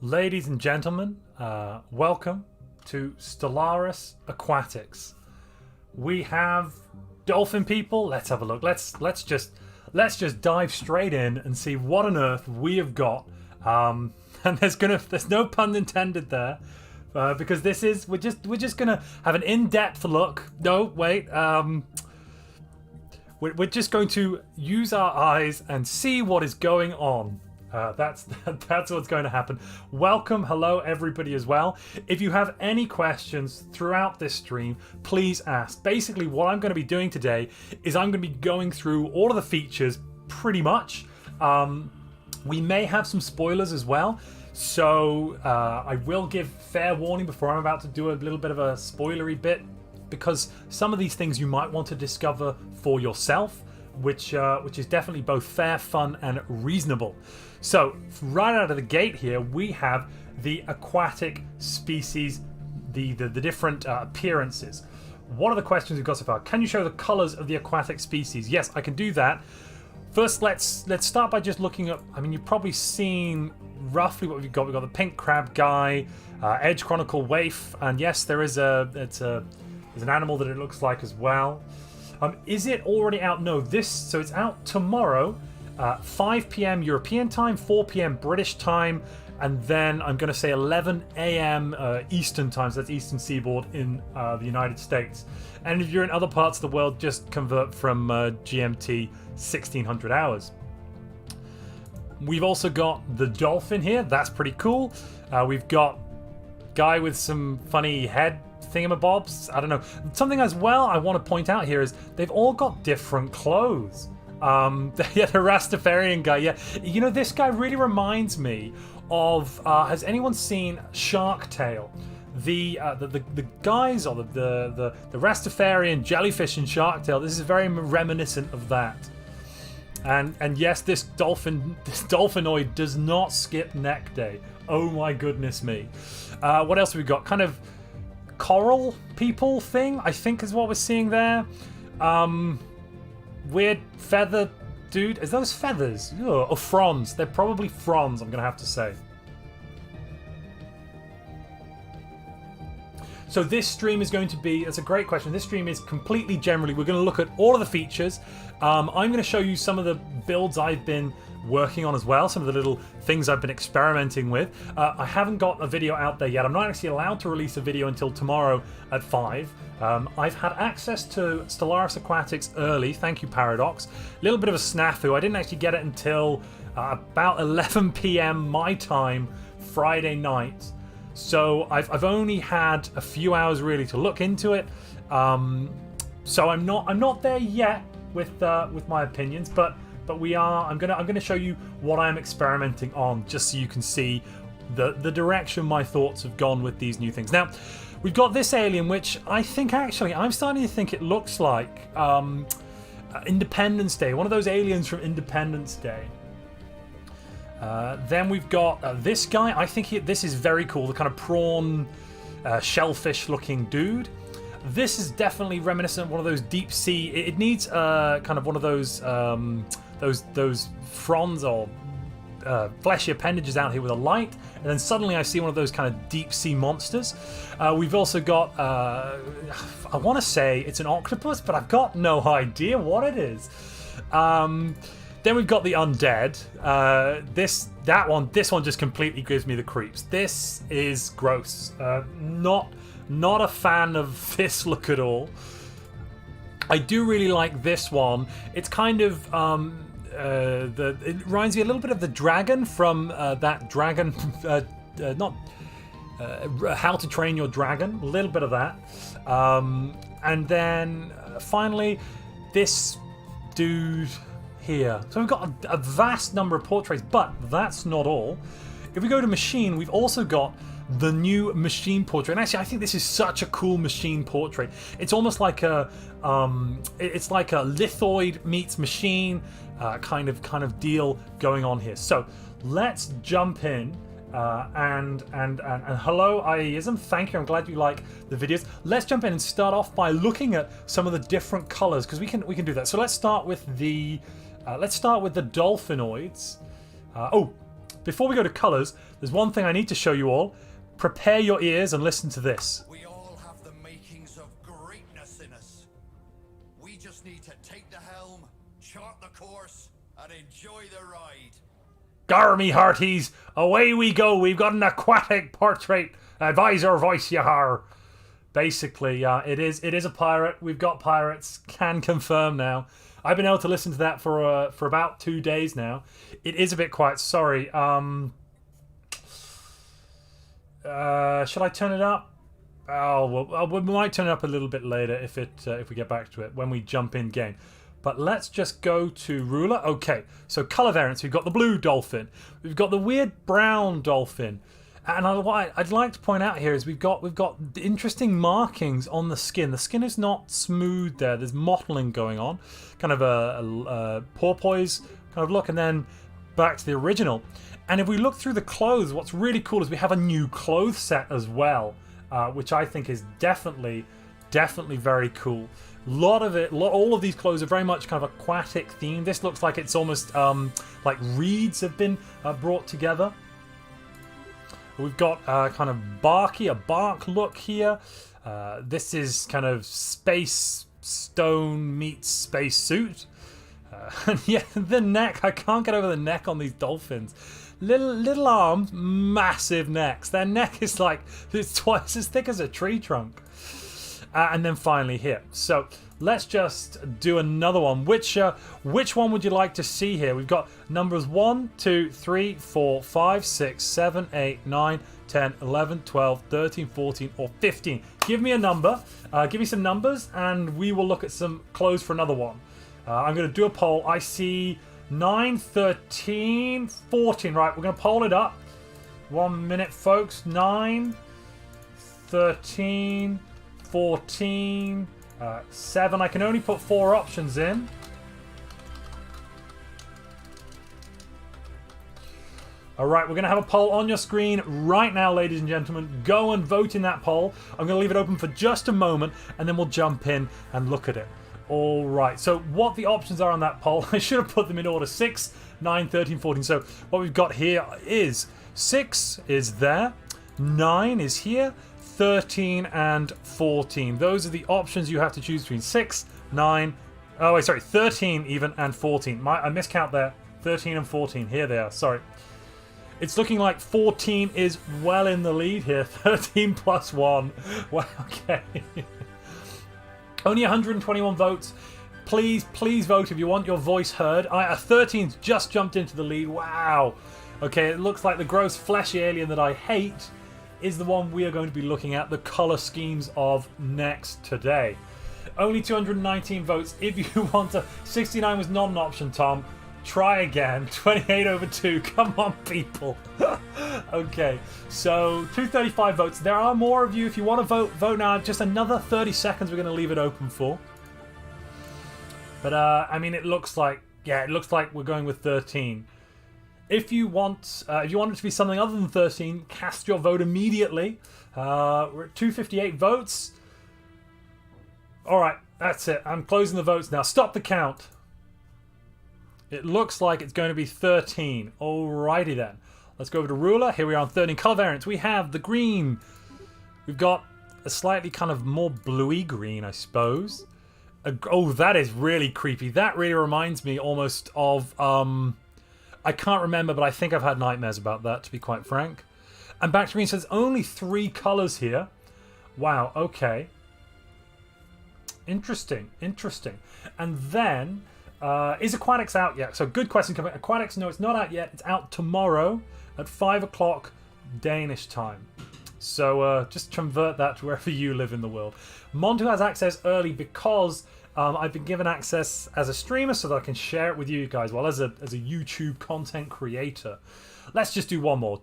Ladies and gentlemen, welcome to Stellaris Aquatics. We have dolphin people. Let's have a look. Let's just dive straight in and see what on earth we have got. And there's no pun intended there, because we're just gonna have an in-depth look. No, wait. We're just going to use our eyes and see what is going on. That's what's going to happen. Welcome, hello everybody as well. If you have any questions throughout this stream, please ask. Basically, what I'm going to be doing today is I'm going to be going through all of the features pretty much. We may have some spoilers as well, so I will give fair warning before I'm about to do a little bit of a spoilery bit, because some of these things you might want to discover for yourself, which is definitely both fair, fun, and reasonable. So right out of the gate here, we have the aquatic species, the different appearances. What are the questions we've got so far? Can you show the colors of the aquatic species? Yes, I can do that. First, let's start by just looking at. I mean, you've probably seen roughly what we've got. We've got the pink crab guy, edge chronicle waif, and yes, there's an animal that it looks like as well. Is it already out? No, so it's out tomorrow, 5 p.m. European time, 4 p.m. British time, and then I'm going to say 11 a.m. Eastern time, so that's Eastern Seaboard in the United States. And if you're in other parts of the world, just convert from GMT 1600 hours. We've also got the dolphin here. That's pretty cool. We've got guy with some funny head thingamabobs. I don't know. Something as well I want to point out here is they've all got different clothes. Yeah, the Rastafarian guy. Yeah, you know, this guy really reminds me of. Has anyone seen Shark Tale? The guys or the Rastafarian jellyfish in Shark Tale. This is very reminiscent of that. And yes, this dolphinoid does not skip neck day. Oh my goodness me. What else have we got? Kind of coral people thing, I think, is what we're seeing there. Weird feather dude. Is those feathers? Ugh, or fronds? They're probably fronds, I'm gonna have to say. So this stream is going to be, that's a great question. This stream is completely generally, we're going to look at all of the features. I'm going to show you some of the builds I've been working on as well, some of the little things I've been experimenting with. I haven't got a video out there yet. I'm not actually allowed to release a video until tomorrow at 5. I've had access to Stellaris Aquatics early, thank you Paradox. A little bit of a snafu, I didn't actually get it until about 11 p.m. my time, Friday night. So I've only had a few hours really to look into it. So I'm not there yet with my opinions, but we are. I'm gonna show you what I'm experimenting on, just so you can see the direction my thoughts have gone with these new things. Now, we've got this alien, which I think actually I'm starting to think it looks like Independence Day, one of those aliens from Independence Day. Then we've got this guy. I think this is very cool. The kind of prawn, shellfish-looking dude. This is definitely reminiscent of one of those deep sea. It needs kind of one of those fronds or fleshy appendages out here with a light, and then suddenly I see one of those kind of deep sea monsters. We've also got I want to say it's an octopus, but I've got no idea what it is. Then we've got the undead. This one just completely gives me the creeps. This is gross. Not a fan of this look at all. I do really like this one. It's kind of it reminds me a little bit of the dragon from that dragon, How to Train Your Dragon. A little bit of that. And then finally, this dude here. So we've got a vast number of portraits, but that's not all. If we go to machine, we've also got the new machine portrait. And actually, I think this is such a cool machine portrait. It's almost like it's like a lithoid meets machine kind of deal going on here. So let's jump in. And hello IEism, thank you. I'm glad you like the videos. Let's jump in and start off by looking at some of the different colors, because we can do that. So let's start with the dolphinoids. before we go to colours, there's one thing I need to show you all. Prepare your ears and listen to this. We all have the makings of greatness in us. We just need to take the helm, chart the course, and enjoy the ride. Gar me hearties, away we go. We've got an aquatic portrait advisor voice, yahar. Basically, it is a pirate. We've got pirates. Can confirm now. I've been able to listen to that for about 2 days now. It is a bit quiet. Sorry. Should I turn it up? Oh, well, we might turn it up a little bit later if we get back to it when we jump in game. But let's just go to ruler. Okay, so color variants. We've got the blue dolphin. We've got the weird brown dolphin. And what I'd like to point out here is we've got interesting markings on the skin. The skin is not smooth there. There's mottling going on, kind of a porpoise kind of look, and then back to the original. And if we look through the clothes, what's really cool is we have a new clothes set as well, which I think is definitely very cool. All of these clothes are very much kind of aquatic themed. This looks like it's almost like reeds have been brought together. We've got kind of a bark look here. This is kind of space stone meets space suit. And yeah, the neck, I can't get over the neck on these dolphins. Little arms, massive necks. Their neck is like, it's twice as thick as a tree trunk. And then finally here. So let's just do another one. Which one would you like to see here? We've got numbers 1, 2, 3, 4, 5, 6, 7, 8, 9, 10, 11, 12, 13, 14, or 15. Give me a number. Give me some numbers, and we will look at some clothes for another one. I'm going to do a poll. I see 9, 13, 14. Right, we're going to poll it up. 1 minute, folks. 9, 13, 14, 7. I can only put 4 options in. Alright, we're going to have a poll on your screen right now, ladies and gentlemen. Go and vote in that poll. I'm going to leave it open for just a moment, and then we'll jump in and look at it. Alright, so what the options are on that poll, I should have put them in order. 6, 9, 13, 14. So what we've got here is 6 is there, 9 is here, 13 and 14. Those are the options you have to choose between. 6, 9, 13 even, and 14. I miscount there. 13 and 14. Here they are. Sorry. It's looking like 14 is well in the lead here. 13 plus 1. Wow, okay. Only 121 votes. Please vote if you want your voice heard. 13's just jumped into the lead. Wow. Okay, it looks like the gross fleshy alien that I hate is the one we are going to be looking at the color schemes of next today. Only 219 votes. If you want to... 69 was not an option, Tom. Try again. 28 over 2. Come on, people. Okay, so 235 votes. There are more of you. If you want to vote now. Just another 30 seconds we're going to leave it open for. But, I mean, it looks like we're going with 13. If you want it to be something other than 13, cast your vote immediately. We're at 258 votes. All right, that's it. I'm closing the votes now. Stop the count. It looks like it's going to be 13. Alrighty then. Let's go over to ruler. Here we are on 13 color variants. We have the green. We've got a slightly kind of more bluey green, I suppose. Oh, that is really creepy. That really reminds me almost of... I can't remember, but I think I've had nightmares about that, to be quite frank. And back to green says only 3 colors here. Wow, okay. Interesting. And then, is Aquatics out yet? So good question coming. Aquatics, no, it's not out yet. It's out tomorrow at 5 o'clock Danish time. So just convert that to wherever you live in the world. Montu has access early because I've been given access as a streamer so that I can share it with you guys, well, as a YouTube content creator. Let's just do one more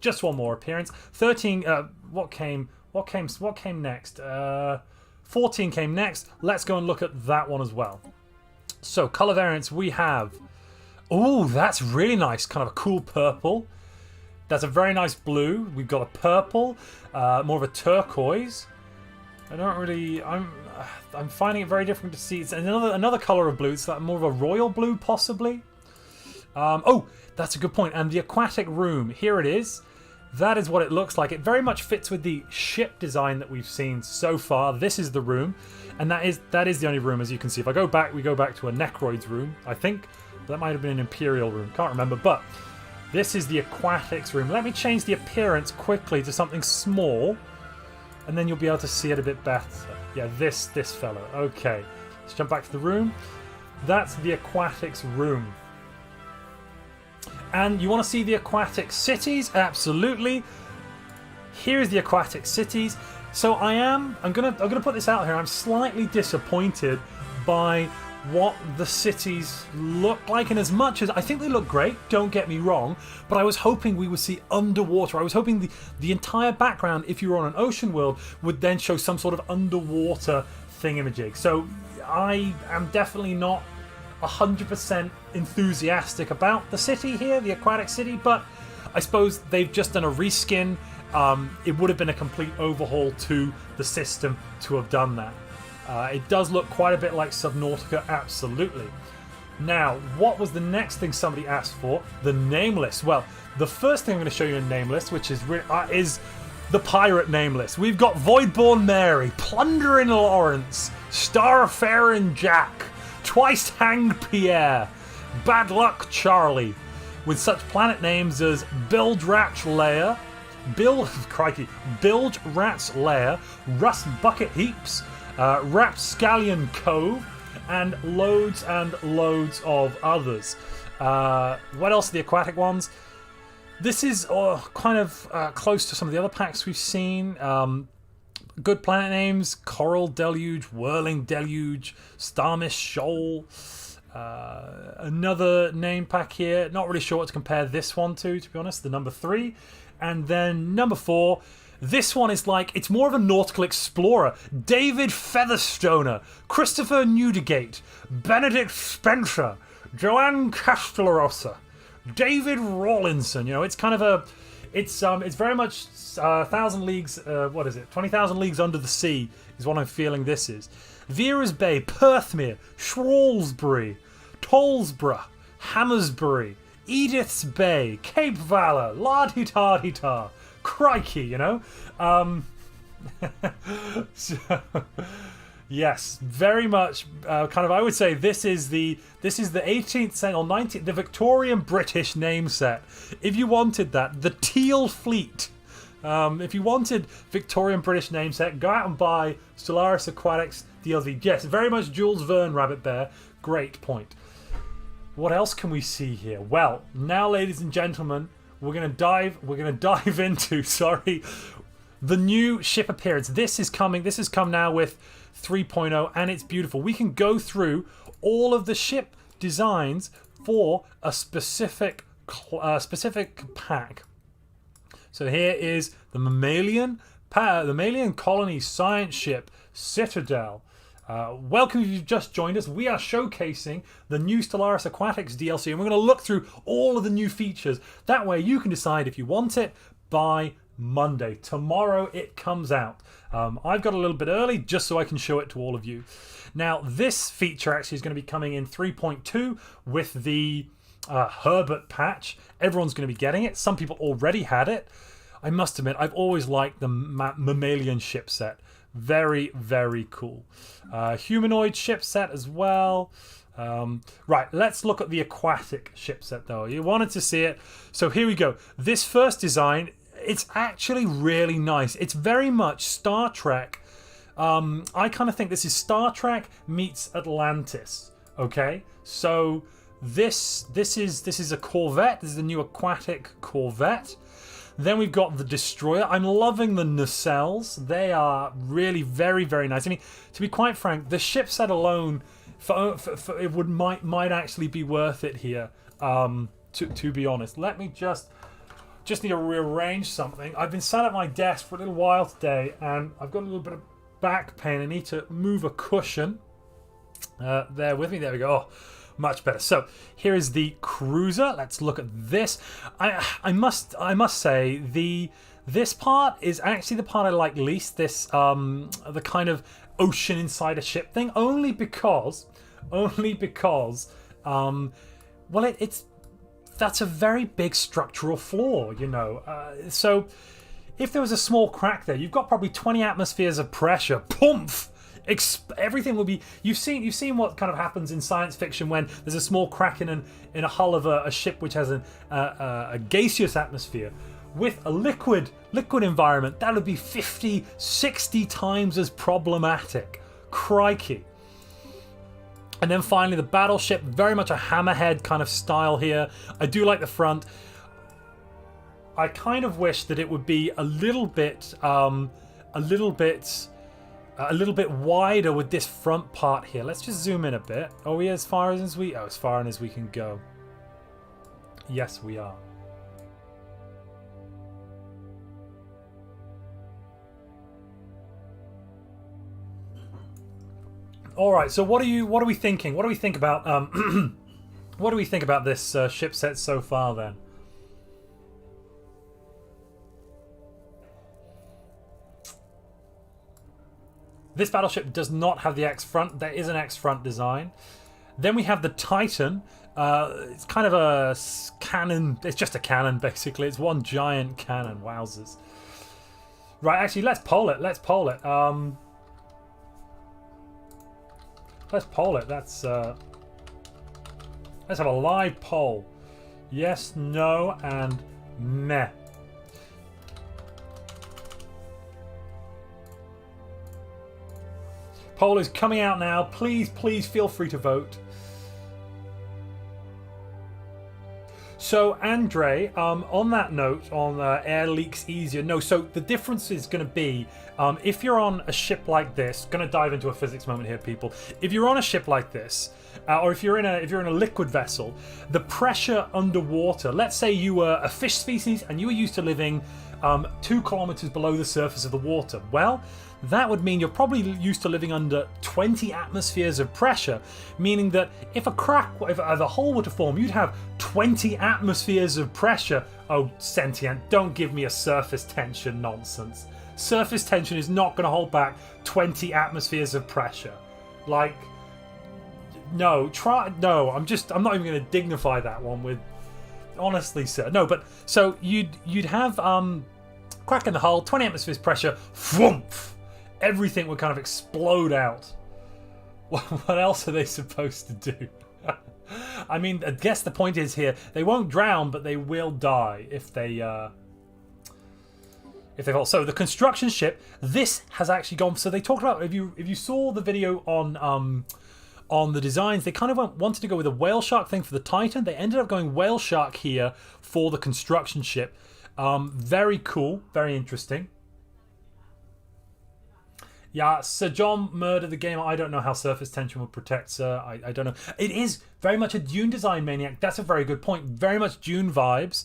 appearance. 13. What came next? 14 came next. Let's go and look at that one as well. So color variants we have. Oh, that's really nice. Kind of a cool purple. That's a very nice blue. We've got a purple, more of a turquoise. I'm finding it very different to see. It's another color of blue. It's like more of a royal blue, possibly. Oh, that's a good point. And the aquatic room, here it is. That is what it looks like. It very much fits with the ship design that we've seen so far. This is the room, and that is the only room, as you can see. If I go back, we go back to a Necroid's room, I think. That might have been an Imperial room, can't remember, but this is the aquatics room. Let me change the appearance quickly to something small, and then you'll be able to see it a bit better. Yeah, this fellow. Okay, let's jump back to the room. That's the aquatics room. And you want to see the aquatic cities? Absolutely. Here is the aquatic cities. So I'm gonna put this out here. I'm slightly disappointed by what the cities look like, and as much as I think they look great, don't get me wrong, but I was hoping we would see underwater. I was hoping the entire background, if you were on an ocean world, would then show some sort of underwater thingamajig. So I am definitely not 100% enthusiastic about the city here, the aquatic city, but I suppose they've just done a reskin. It would have been a complete overhaul to the system to have done that. It does look quite a bit like Subnautica, absolutely. Now, what was the next thing somebody asked for? The name list. Well, the first thing I'm going to show you in name list, which is the pirate name list. We've got Voidborn Mary, Plundering Lawrence, Starfaring Jack, Twice Hanged Pierre, Bad Luck Charlie, with such planet names as Bilge Rat's Lair, Rust Bucket Heaps, Rapscallion Cove, and loads of others. What else are the aquatic ones? This is kind of close to some of the other packs we've seen. Good planet names: Coral Deluge, Whirling Deluge, Starmist Shoal. Another name pack here. Not really sure what to compare this one to be honest. The number 3. And then number 4. This one is like, it's more of a nautical explorer. David Featherstoner, Christopher Newdigate, Benedict Spencer, Joanne Castellarosa, David Rawlinson. You know, it's kind of a, it's very much 1,000 leagues. What is it? 20,000 leagues under the sea is what I'm feeling this is. Vera's Bay, Perthmere, Shrewsbury, Tollsborough, Hammersbury, Edith's Bay, Cape Valor, La-di-da-di-da. Crikey, you know. So, yes, very much kind of. I would say this is the 18th century or 19th, the Victorian British name set. If you wanted that, the Teal Fleet. If you wanted Victorian British name set, go out and buy Stellaris Aquatics DLC. Yes, very much Jules Verne Rabbit Bear. Great point. What else can we see here? Well, now, ladies and gentlemen, we're gonna dive into the new ship appearance. This has come now with 3.0, and it's beautiful. We can go through all of the ship designs for a specific pack. So here is the mammalian colony science ship Citadel. Welcome if you've just joined us. We are showcasing the new Stellaris Aquatics DLC, and we're going to look through all of the new features. That way you can decide if you want it by Monday. Tomorrow it comes out. I've got a little bit early just so I can show it to all of you. Now, this feature actually is going to be coming in 3.2 with the Herbert patch. Everyone's going to be getting it. Some people already had it. I must admit, I've always liked the mammalian ship set. Very, very cool. Humanoid ship set as well. Right, let's look at the aquatic ship set though. You wanted to see it. So here we go. This first design, it's actually really nice. It's very much Star Trek. I kind of think this is Star Trek meets Atlantis. Okay, so this is a Corvette. This is the new aquatic Corvette. Then we've got the Destroyer. I'm loving the nacelles. They are really very, very nice. I mean, to be quite frank, the ship set alone for it might actually be worth it here. To be honest, let me just need to rearrange something. I've been sat at my desk for a little while today, and I've got a little bit of back pain. I need to move a cushion. There with me. There we go. Oh, much better. So here is the cruiser. Let's look at this. I must say this part is actually the part I like least. This the kind of ocean inside a ship thing, only because well it's that's a very big structural flaw, you know. So if there was a small crack there, you've got probably 20 atmospheres of pressure. Poof! Everything will be. You've seen what kind of happens in science fiction when there's a small crack in a hull of a ship which has a gaseous atmosphere. With a liquid environment, that would be 50, 60 times as problematic. Crikey. And then finally the battleship, very much a hammerhead kind of style here. I do like the front. I kind of wish that it would be a little bit wider with this front part here. Let's just zoom in a bit. Are we as far as we? Oh, as far in as we can go. Yes, we are. All right. So what are we thinking? What do we think about what do we think about this ship set so far then? This battleship does not have the X front. There is an X front design. Then we have the Titan. It's kind of a cannon. It's just a cannon, basically. It's one giant cannon. Wowzers. Right, actually, let's poll it. Let's poll it. Let's poll it. Let's have a live poll. Yes, no, and meh. Poll is coming out now. Please feel free to vote. So, Andre, on that note, on air leaks easier. No, so the difference is going to be if you're on a ship like this. Going to dive into a physics moment here, people. If you're on a ship like this, or if you're in a liquid vessel, the pressure underwater. Let's say you were a fish species and you were used to living 2 kilometers below the surface of the water. Well, that would mean you're probably used to living under 20 atmospheres of pressure, meaning that if a hole were to form, you'd have 20 atmospheres of pressure. Oh, sentient, don't give me a surface tension nonsense. Surface tension is not going to hold back 20 atmospheres of pressure. Like, no, I'm not even going to dignify that one with, honestly, sir. No, but so you'd have crack in the hull, 20 atmospheres pressure, whoomph. Everything would kind of explode out. What else are they supposed to do? I mean, I guess the point is here, they won't drown, but they will die if they fall. So the construction ship, this has actually gone. So they talked about, if you saw the video on the designs, they kind of wanted to go with a whale shark thing for the Titan. They ended up going whale shark here for the construction ship. Very cool, very interesting. Yeah, Sir John murdered the game. I don't know how surface tension would protect, sir. I don't know. It is very much a Dune design, Maniac. That's a very good point. Very much Dune vibes.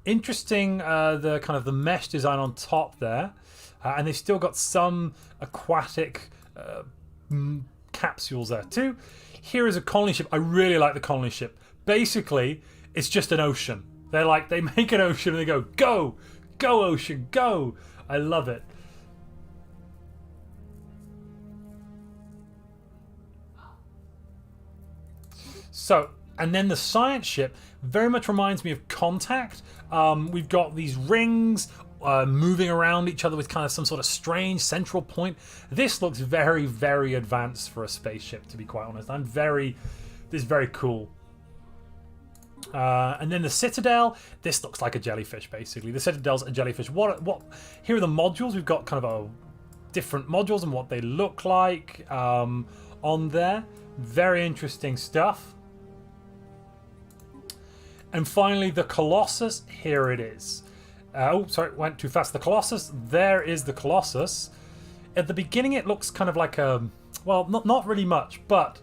Interesting, the kind of the mesh design on top there. And they've still got some aquatic capsules there too. Here is a colony ship. I really like the colony ship. Basically, it's just an ocean. They make an ocean and they go ocean, go. I love it. So, and then the science ship very much reminds me of Contact. We've got these rings moving around each other with kind of some sort of strange central point. This looks very, very advanced for a spaceship, to be quite honest. This is very cool. And then the Citadel, this looks like a jellyfish, basically. The Citadel's a jellyfish. What? Here are the modules. We've got kind of different modules and what they look like on there. Very interesting stuff. And finally, the Colossus. Here it is. Oh, sorry, went too fast. The Colossus. There is the Colossus. At the beginning, it looks kind of like well, not really much, but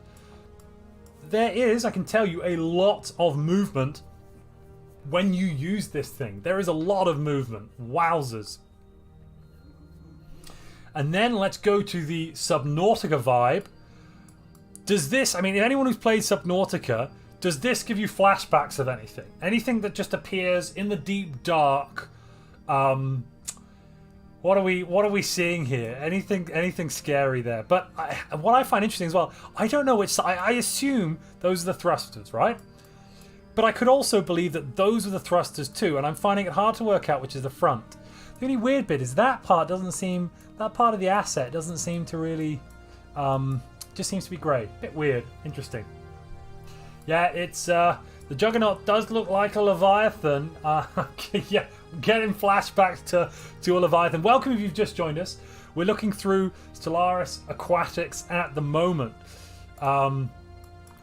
there is, I can tell you, a lot of movement when you use this thing. There is a lot of movement. Wowzers. And then let's go to the Subnautica vibe. Does this, I mean, anyone who's played Subnautica, does this give you flashbacks of anything? Anything that just appears in the deep dark? What are we seeing here? Anything scary there? But what I find interesting as well, I don't know which side. I assume those are the thrusters, right? But I could also believe that those are the thrusters too, and I'm finding it hard to work out which is the front. The only weird bit is that part of the asset doesn't seem to really, just seems to be grey. Bit weird, interesting. Yeah, it's, the Juggernaut does look like a Leviathan. Yeah, getting flashbacks to a Leviathan. Welcome if you've just joined us. We're looking through Stellaris Aquatics at the moment.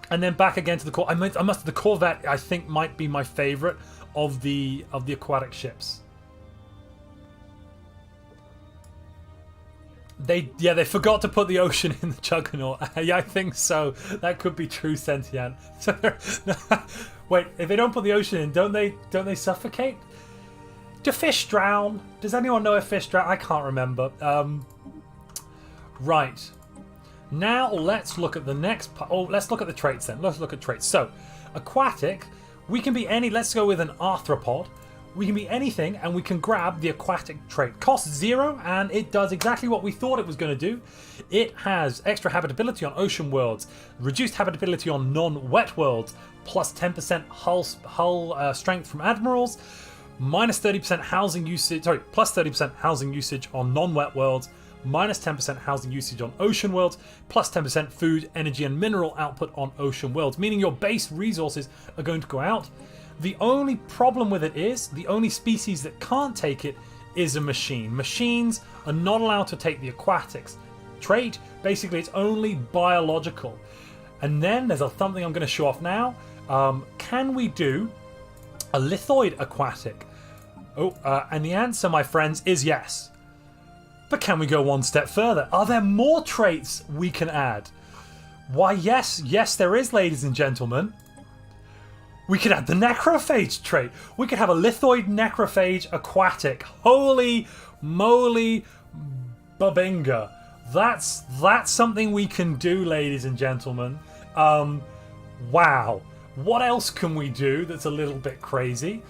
And then back again to the Corvette. The Corvette, I think, might be my favourite of the aquatic ships. They forgot to put the ocean in the Juggernaut. Yeah, I think so. That could be true, Sentient. Wait, if they don't put the ocean in, don't they suffocate? Do fish drown? Does anyone know if fish drown? I can't remember. Right. Now let's look at the next part. Oh, let's look at the traits then. Let's look at traits. So, aquatic, we can be any. Let's go with an arthropod. We can be anything, and we can grab the aquatic trait. Costs 0, and it does exactly what we thought it was going to do. It has extra habitability on ocean worlds, reduced habitability on non-wet worlds, plus 10% hull strength from admirals, minus 30% housing usage. Sorry, plus 30% housing usage on non-wet worlds, minus 10% housing usage on ocean worlds, plus 10% food, energy, and mineral output on ocean worlds, meaning your base resources are going to go out. The only problem with it is, the only species that can't take it is a machine. Machines are not allowed to take the aquatics trait. Basically, it's only biological. And then there's something I'm going to show off now. Can we do a lithoid aquatic? And the answer, my friends, is yes. But can we go one step further? Are there more traits we can add? Why, yes, there is, ladies and gentlemen. We could add the necrophage trait. We could have a lithoid necrophage aquatic. Holy moly babinga. That's something we can do, ladies and gentlemen. Wow. What else can we do that's a little bit crazy?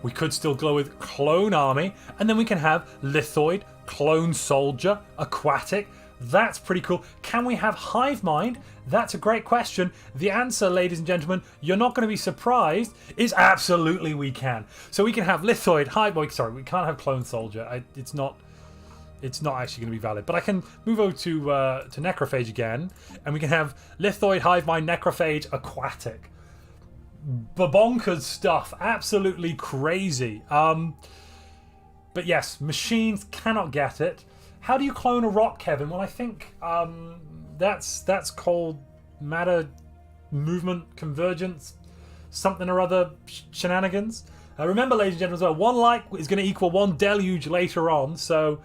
We could still go with clone army, and then we can have lithoid, clone soldier, aquatic. That's pretty cool. Can we have hive mind? That's a great question. The answer, ladies and gentlemen, you're not going to be surprised, is absolutely we can. So we can have lithoid, hive mind. Sorry, we can't have clone soldier. It's not actually going to be valid. But I can move over to necrophage again, and we can have lithoid, hive mind, necrophage, aquatic. Bonkers stuff. Absolutely crazy. But yes, machines cannot get it. How do you clone a rock, Kevin? Well, I think that's called matter movement convergence, something or other shenanigans. Remember, ladies and gentlemen, as well, 1 like is going to equal 1 deluge later on. So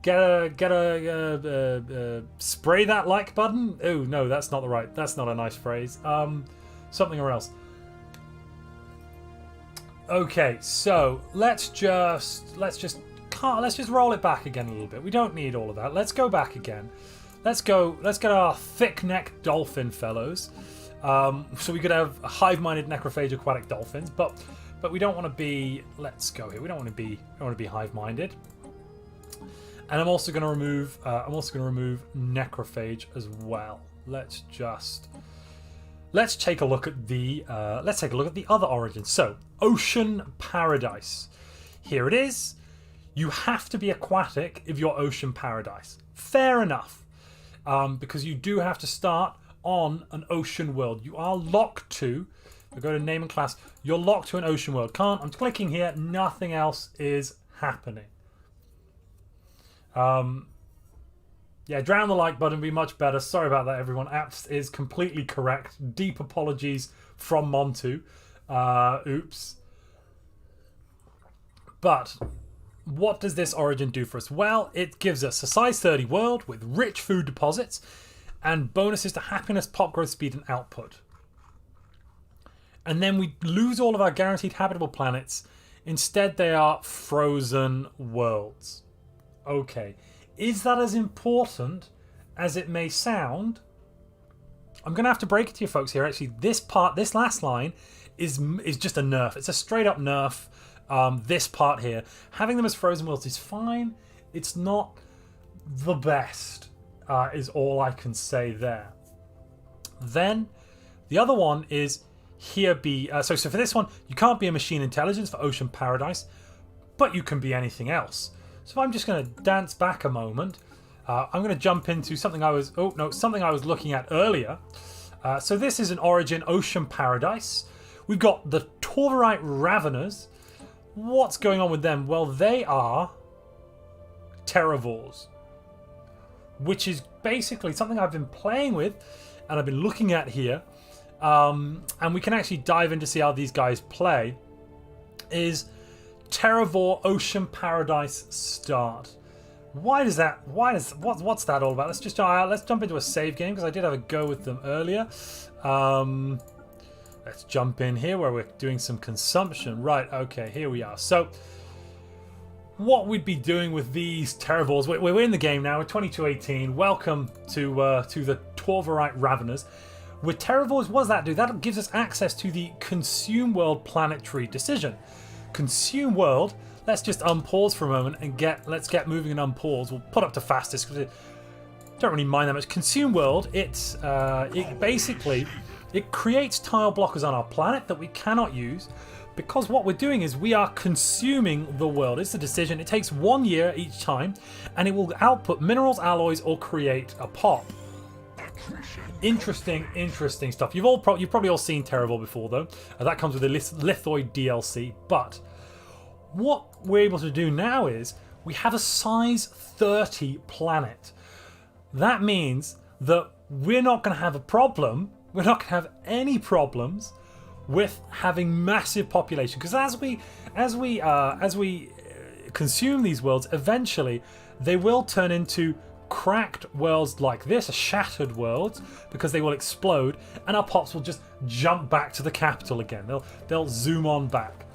get a spray that like button. Oh no, that's not a nice phrase. Something or else. Okay, so let's just roll it back again a little bit. We don't need all of that. Let's go back again. Let's get our thick-necked dolphin fellows. So we could have hive-minded necrophage aquatic dolphins, but we don't want to be. Let's go here. We don't want to be hive-minded. And I'm also going to remove necrophage as well. Let's take a look at the other origins. So ocean paradise. Here it is. You have to be aquatic if you're ocean paradise. Fair enough. Because you do have to start on an ocean world. You are locked to, we go to name and class, you're locked to an ocean world. I'm clicking here, nothing else is happening. Yeah, drown the like button would be much better. Sorry about that, everyone. Apps is completely correct. Deep apologies from Montu. Oops. But what does this origin do for us? Well, it gives us a size 30 world with rich food deposits and bonuses to happiness, pop growth, speed, and output. And then we lose all of our guaranteed habitable planets. Instead, they are frozen worlds. Okay. Is that as important as it may sound? I'm going to have to break it to you folks here. Actually, this last line is just a nerf. It's a straight up nerf. This part here, having them as frozen worlds is fine. It's not the best, is all I can say there. Then the other one is here be... so for this one, you can't be a machine intelligence for Ocean Paradise, but you can be anything else. So I'm just going to dance back a moment. I'm going to jump into something I was... Oh, no, something I was looking at earlier. So this is an Origin Ocean Paradise. We've got the Torvarite Raveners. What's going on with them? Well, they are Terravores, which is basically something I've been playing with and I've been looking at here. And we can actually dive in to see how these guys play. Is Terravore Ocean Paradise start. What's that all about? Let's jump into a save game, because I did have a go with them earlier. Let's jump in here where we're doing some consumption. Right, okay, here we are. So what we'd be doing with these Terravores, we're in the game now, we're 2218. Welcome to the Torvarite Raveners. With Terravores, what does that do? That gives us access to the Consume World planetary decision. Consume World, let's just unpause for a moment and let's get moving and unpause. We'll put up to fastest because don't really mind that much. Consume World, it basically creates tile blockers on our planet that we cannot use, because what we're doing is we are consuming the world. It's a decision. It takes 1 year each time, and it will output minerals, alloys, or create a pop. Interesting stuff. You've probably all seen Terravore before, though. That comes with the Lithoid DLC. But what we're able to do now is we have a size 30 planet. That means that we're not going to have a problem. We're not going to have any problems with having massive population, because as we consume these worlds, eventually they will turn into cracked worlds like this, shattered worlds, because they will explode, and our pops will just jump back to the capital again. They'll zoom on back,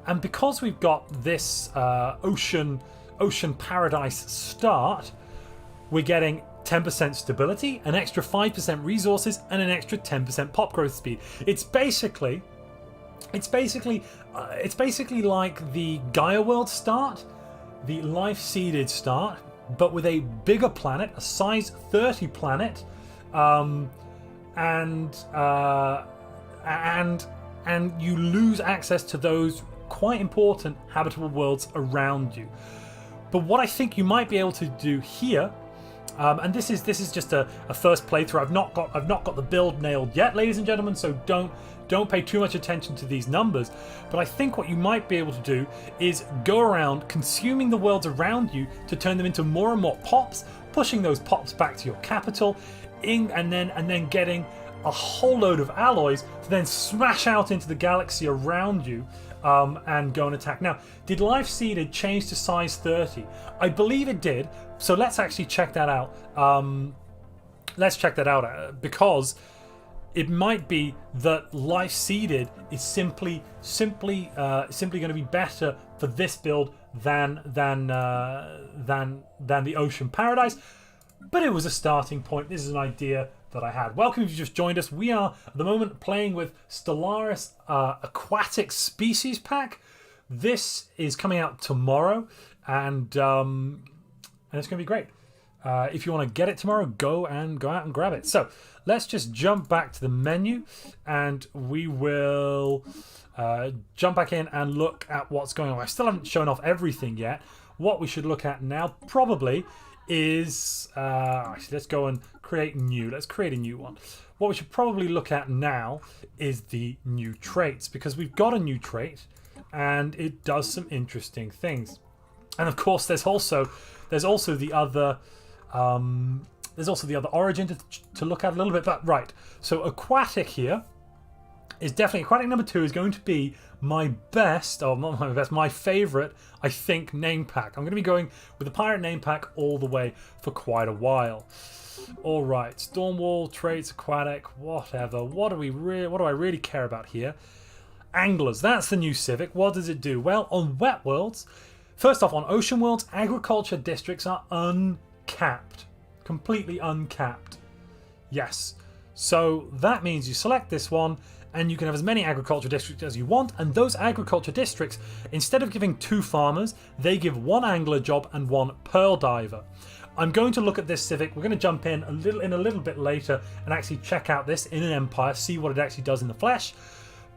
and because we've got this ocean paradise start, we're getting 10% stability, an extra 5% resources, and an extra 10% pop growth speed. It's basically like the Gaia World start, the Life Seeded start, but with a bigger planet, a size 30 planet, and you lose access to those quite important habitable worlds around you. But what I think you might be able to do here, and this is just a first playthrough. I've not got the build nailed yet, ladies and gentlemen. So don't pay too much attention to these numbers. But I think what you might be able to do is go around consuming the worlds around you to turn them into more and more pops, pushing those pops back to your capital, and then getting a whole load of alloys to then smash out into the galaxy around you. And go and attack. Now, did Life Seeded change to size 30? I believe it did. So let's actually check that out. Let's check that out, because it might be that Life Seeded is simply going to be better for this build than the Ocean Paradise. But it was a starting point. This is an idea that I had. Welcome if you just joined us. We are at the moment playing with Stellaris Aquatics Species Pack. This is coming out tomorrow, and it's going to be great. If you want to get it tomorrow, go out and grab it. So let's just jump back to the menu, and we will jump back in and look at what's going on. I still haven't shown off everything yet. What we should look at now probably is actually, let's go and create new. Let's create a new one. What we should probably look at now is the new traits, because we've got a new trait and it does some interesting things. And of course, there's also the other origin to look at a little bit. But right, so aquatic here is definitely aquatic. Number 2 is going to be my best, or not my best, my favorite, I think, name pack. I'm going to be going with the pirate name pack all the way for quite a while. All right, Stormwall, traits, aquatic, whatever. What do I really care about here? Anglers, that's the new civic. What does it do? Well, on wet worlds, first off, on ocean worlds, agriculture districts are uncapped, completely uncapped. Yes, so that means you select this one, and you can have as many agriculture districts as you want, and those agriculture districts, instead of giving 2 farmers, they give 1 angler job and 1 pearl diver. I'm going to look at this civic. We're going to jump in a little bit later and actually check out this in an empire, see what it actually does in the flesh.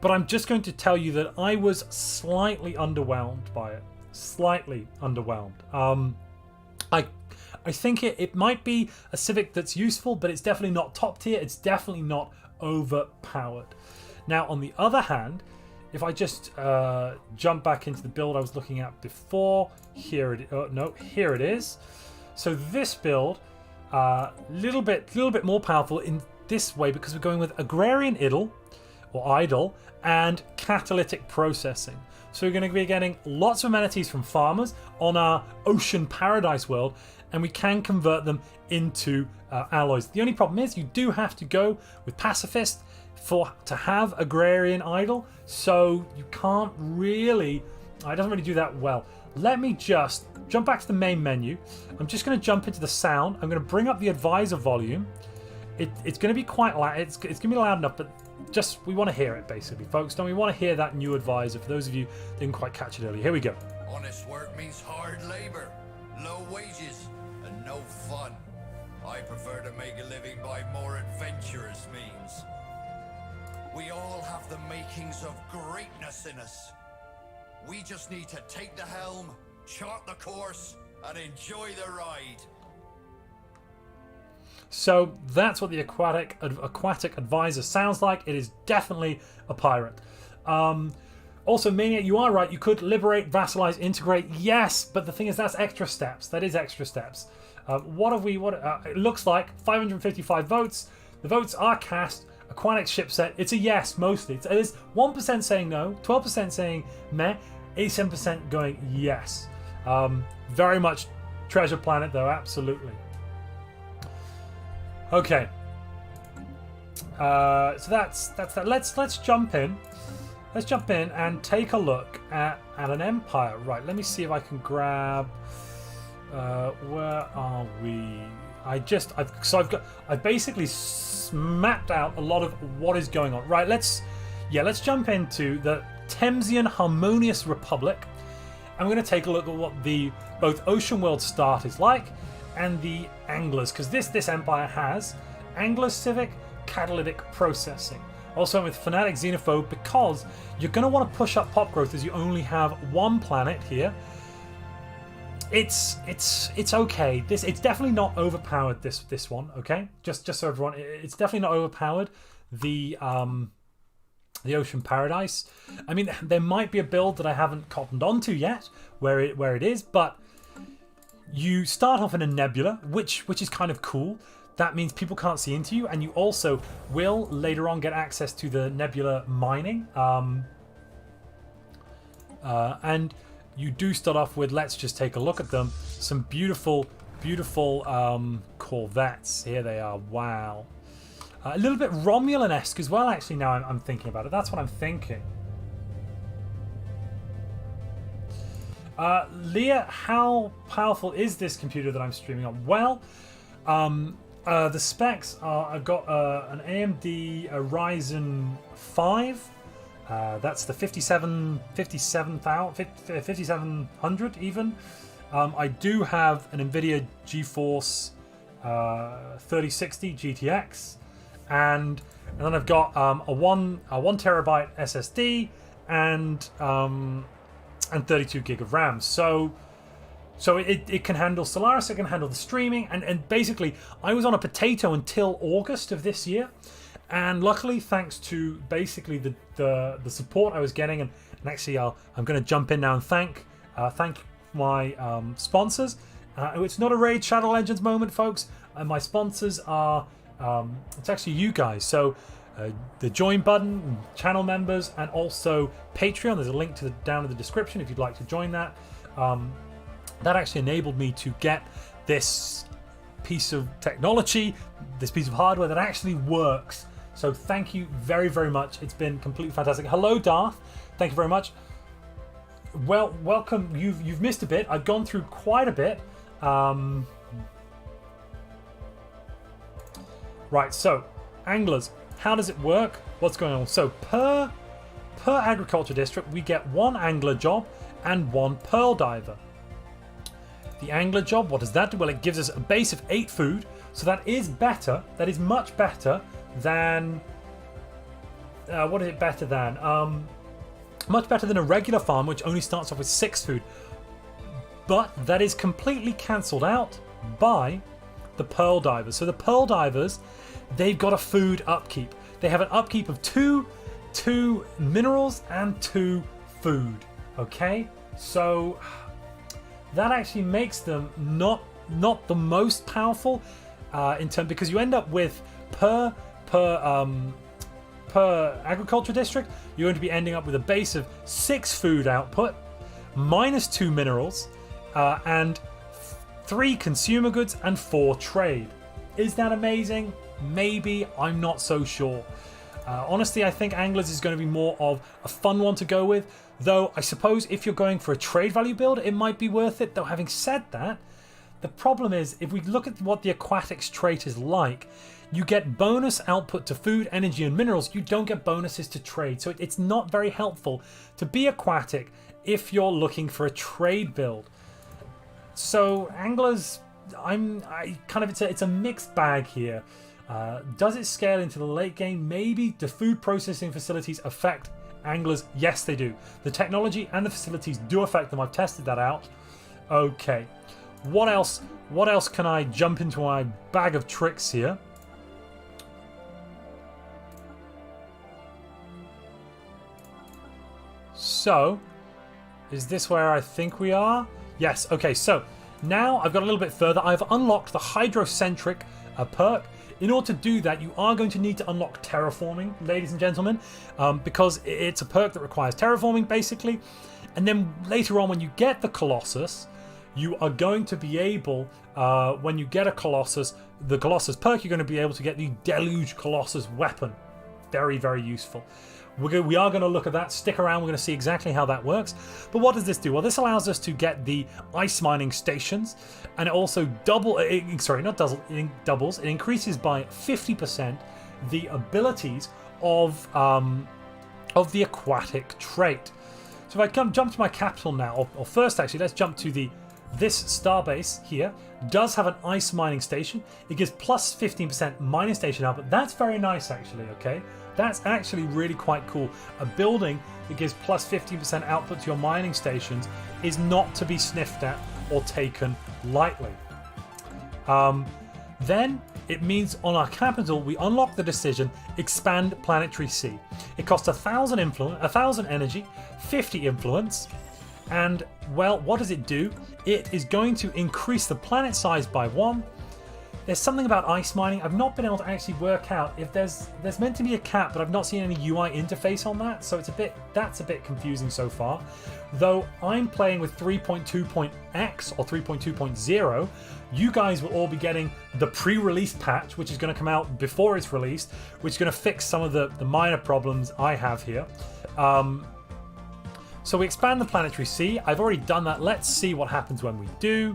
but I'm just going to tell you that I was slightly underwhelmed by it. Slightly underwhelmed. I think it might be a civic that's useful, but it's definitely not top tier. It's definitely not overpowered. Now, on the other hand, if I just jump back into the build I was looking at before, here it is. So this build, little bit more powerful in this way because we're going with agrarian idle and catalytic processing. So we're going to be getting lots of amenities from farmers on our ocean paradise world, and we can convert them into alloys. The only problem is you do have to go with pacifist to have agrarian idle, so you can't really, it doesn't really do that well. Let me just jump back to the main menu. I'm just going to jump into the sound. I'm going to bring up the advisor volume. It's going to be quite loud. It's going to be loud enough, but just we want to hear it basically, folks. Don't we want to hear that new advisor? For those of you who didn't quite catch it earlier, here we go. Honest work means hard labor, low wages, and no fun. I prefer to make a living by more adventurous means. We all have the makings of greatness in us. We just need to take the helm, chart the course, and enjoy the ride. So that's what the aquatic advisor sounds like. It is definitely a pirate. Also, Maniac, you are right. You could liberate, vassalize, integrate. Yes, but the thing is, that's extra steps. That is extra steps. What have we? It looks like 555 votes. The votes are cast. Aquatics ship set. It's a yes mostly. It is 1% saying no, 12% saying meh, 87% going yes. Very much treasure planet though, absolutely. Okay. So that's that. Let's jump in. Let's jump in and take a look at an empire. Right. Let me see if I can grab. Where are we? I've basically mapped out a lot of what is going on. Right. Let's jump into the Temsian Harmonious Republic. I'm going to take a look at what the both Ocean World start is like and the anglers, because this empire has anglers, civic, catalytic processing. Also with fanatic xenophobe, because you're going to want to push up pop growth as you only have one planet here. It's okay. It's definitely not overpowered. This one, okay? Just so everyone, it's definitely not overpowered. The Ocean Paradise. I mean, there might be a build that I haven't cottoned onto yet, where it is, but you start off in a nebula, which is kind of cool. That means people can't see into you, and you also will later on get access to the nebula mining. And you do start off with, let's just take a look at them, some beautiful corvettes. Here they are. Wow. A little bit Romulan-esque as well, actually, now I'm thinking about it. That's what I'm thinking. Leah, how powerful is this computer that I'm streaming on? Well, the specs are, I've got an AMD Ryzen 5. That's the 5700 even. I do have an NVIDIA GeForce 3060 GTX, and then I've got a one terabyte SSD and 32 gig of RAM. So it can handle Stellaris, it can handle the streaming, and basically I was on a potato until August of this year, and luckily thanks to basically the support I was getting, and actually I'm going to jump in now and thank my sponsors. It's not a Raid Shadow Legends moment, folks. My sponsors are it's actually you guys. So the join button, channel members, and also Patreon. There's a link to down in the description if you'd like to join that. That actually enabled me to get this piece of technology, this piece of hardware that actually works. So thank you very, very much. It's been completely fantastic. Hello, Darth. Thank you very much. Well, welcome. You've missed a bit. I've gone through quite a bit. Right, so anglers, how does it work? What's going on? So per agriculture district, we get one angler job and one pearl diver. The angler job, what does that do? Well, it gives us a base of 8 food, so that is better. That is much better than what is it better than? Much better than a regular farm, which only starts off with 6 food. But that is completely cancelled out by the pearl divers. So the pearl divers, they've got a food upkeep. They have an upkeep of two minerals and 2 food. Okay, so that actually makes them not the most powerful in terms, because you end up with per agriculture district, you're going to be ending up with a base of 6 food output, minus 2 minerals, and 3 consumer goods and 4 trade. Is that amazing? Maybe. I'm not so sure. Honestly, I think Anglers is going to be more of a fun one to go with, though I suppose if you're going for a trade value build, it might be worth it. Though having said that, the problem is, if we look at what the Aquatics trait is like, you get bonus output to food, energy, and minerals. You don't get bonuses to trade. So it's not very helpful to be aquatic if you're looking for a trade build. So Anglers, it's a mixed bag here. Does it scale into the late game? Maybe. Do food processing facilities affect Anglers? Yes, they do. The technology and the facilities do affect them. I've tested that out. Okay. What else? What else can I jump into my bag of tricks here? So, is this where I think we are? Yes. Okay, so now I've got a little bit further. I've unlocked the hydrocentric perk. In order to do that, you are going to need to unlock terraforming, ladies and gentlemen, because it's a perk that requires terraforming, basically. And then later on, when you get the Colossus, you are going to be able, when you get a Colossus, the Colossus perk, you're going to be able to get the Deluge Colossus weapon. Very, very useful. We are going to look at that. Stick around. We're going to see exactly how that works. But what does this do? Well, this allows us to get the ice mining stations, and it also doubles. It increases by 50% the abilities of the aquatic trait. So if I jump to my capital now, or first actually, let's jump to this starbase here. Does have an ice mining station. It gives plus 15% mining station output. That's very nice, actually. Okay. That's actually really quite cool. A building that gives plus 15% output to your mining stations is not to be sniffed at or taken lightly. Then it means on our capital, we unlock the decision, expand planetary sea. It costs 1,000 influence, 1,000 energy, 50 influence, and well, what does it do? It is going to increase the planet size by 1. There's something about ice mining. I've not been able to actually work out if there's meant to be a cap, but I've not seen any UI interface on that, so that's a bit confusing so far. Though I'm playing with 3.2.x or 3.2.0, you guys will all be getting the pre-release patch, which is going to come out before it's released, which is going to fix some of the minor problems I have here. So we expand the planetary sea. I've already done that. Let's see what happens when we do.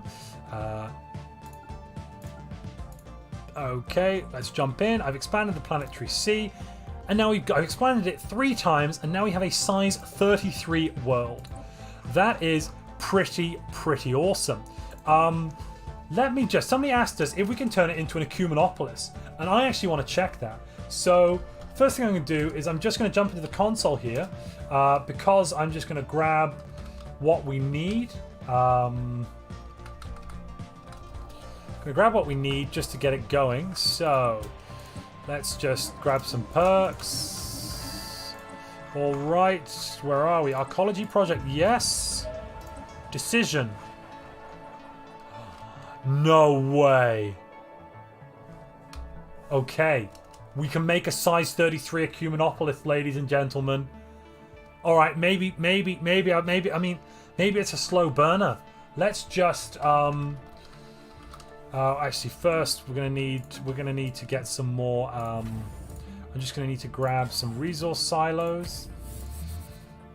Okay, let's jump in. I've expanded the planetary sea, and now I've expanded it 3 times, and now we have a size 33 world. That is pretty awesome. Somebody asked us if we can turn it into an ecumenopolis, and I actually want to check that. So first thing I'm going to do is I'm just going to jump into the console here, because I'm just going to grab what we need. Gonna grab what we need just to get it going. So let's just grab some perks. All right, where are we? Arcology project, yes. Decision. No way. Okay, we can make a size 33 ecumenopolis, ladies and gentlemen. All right, maybe it's a slow burner. Let's just actually, first we're gonna need to get some more. I'm just gonna need to grab some resource silos,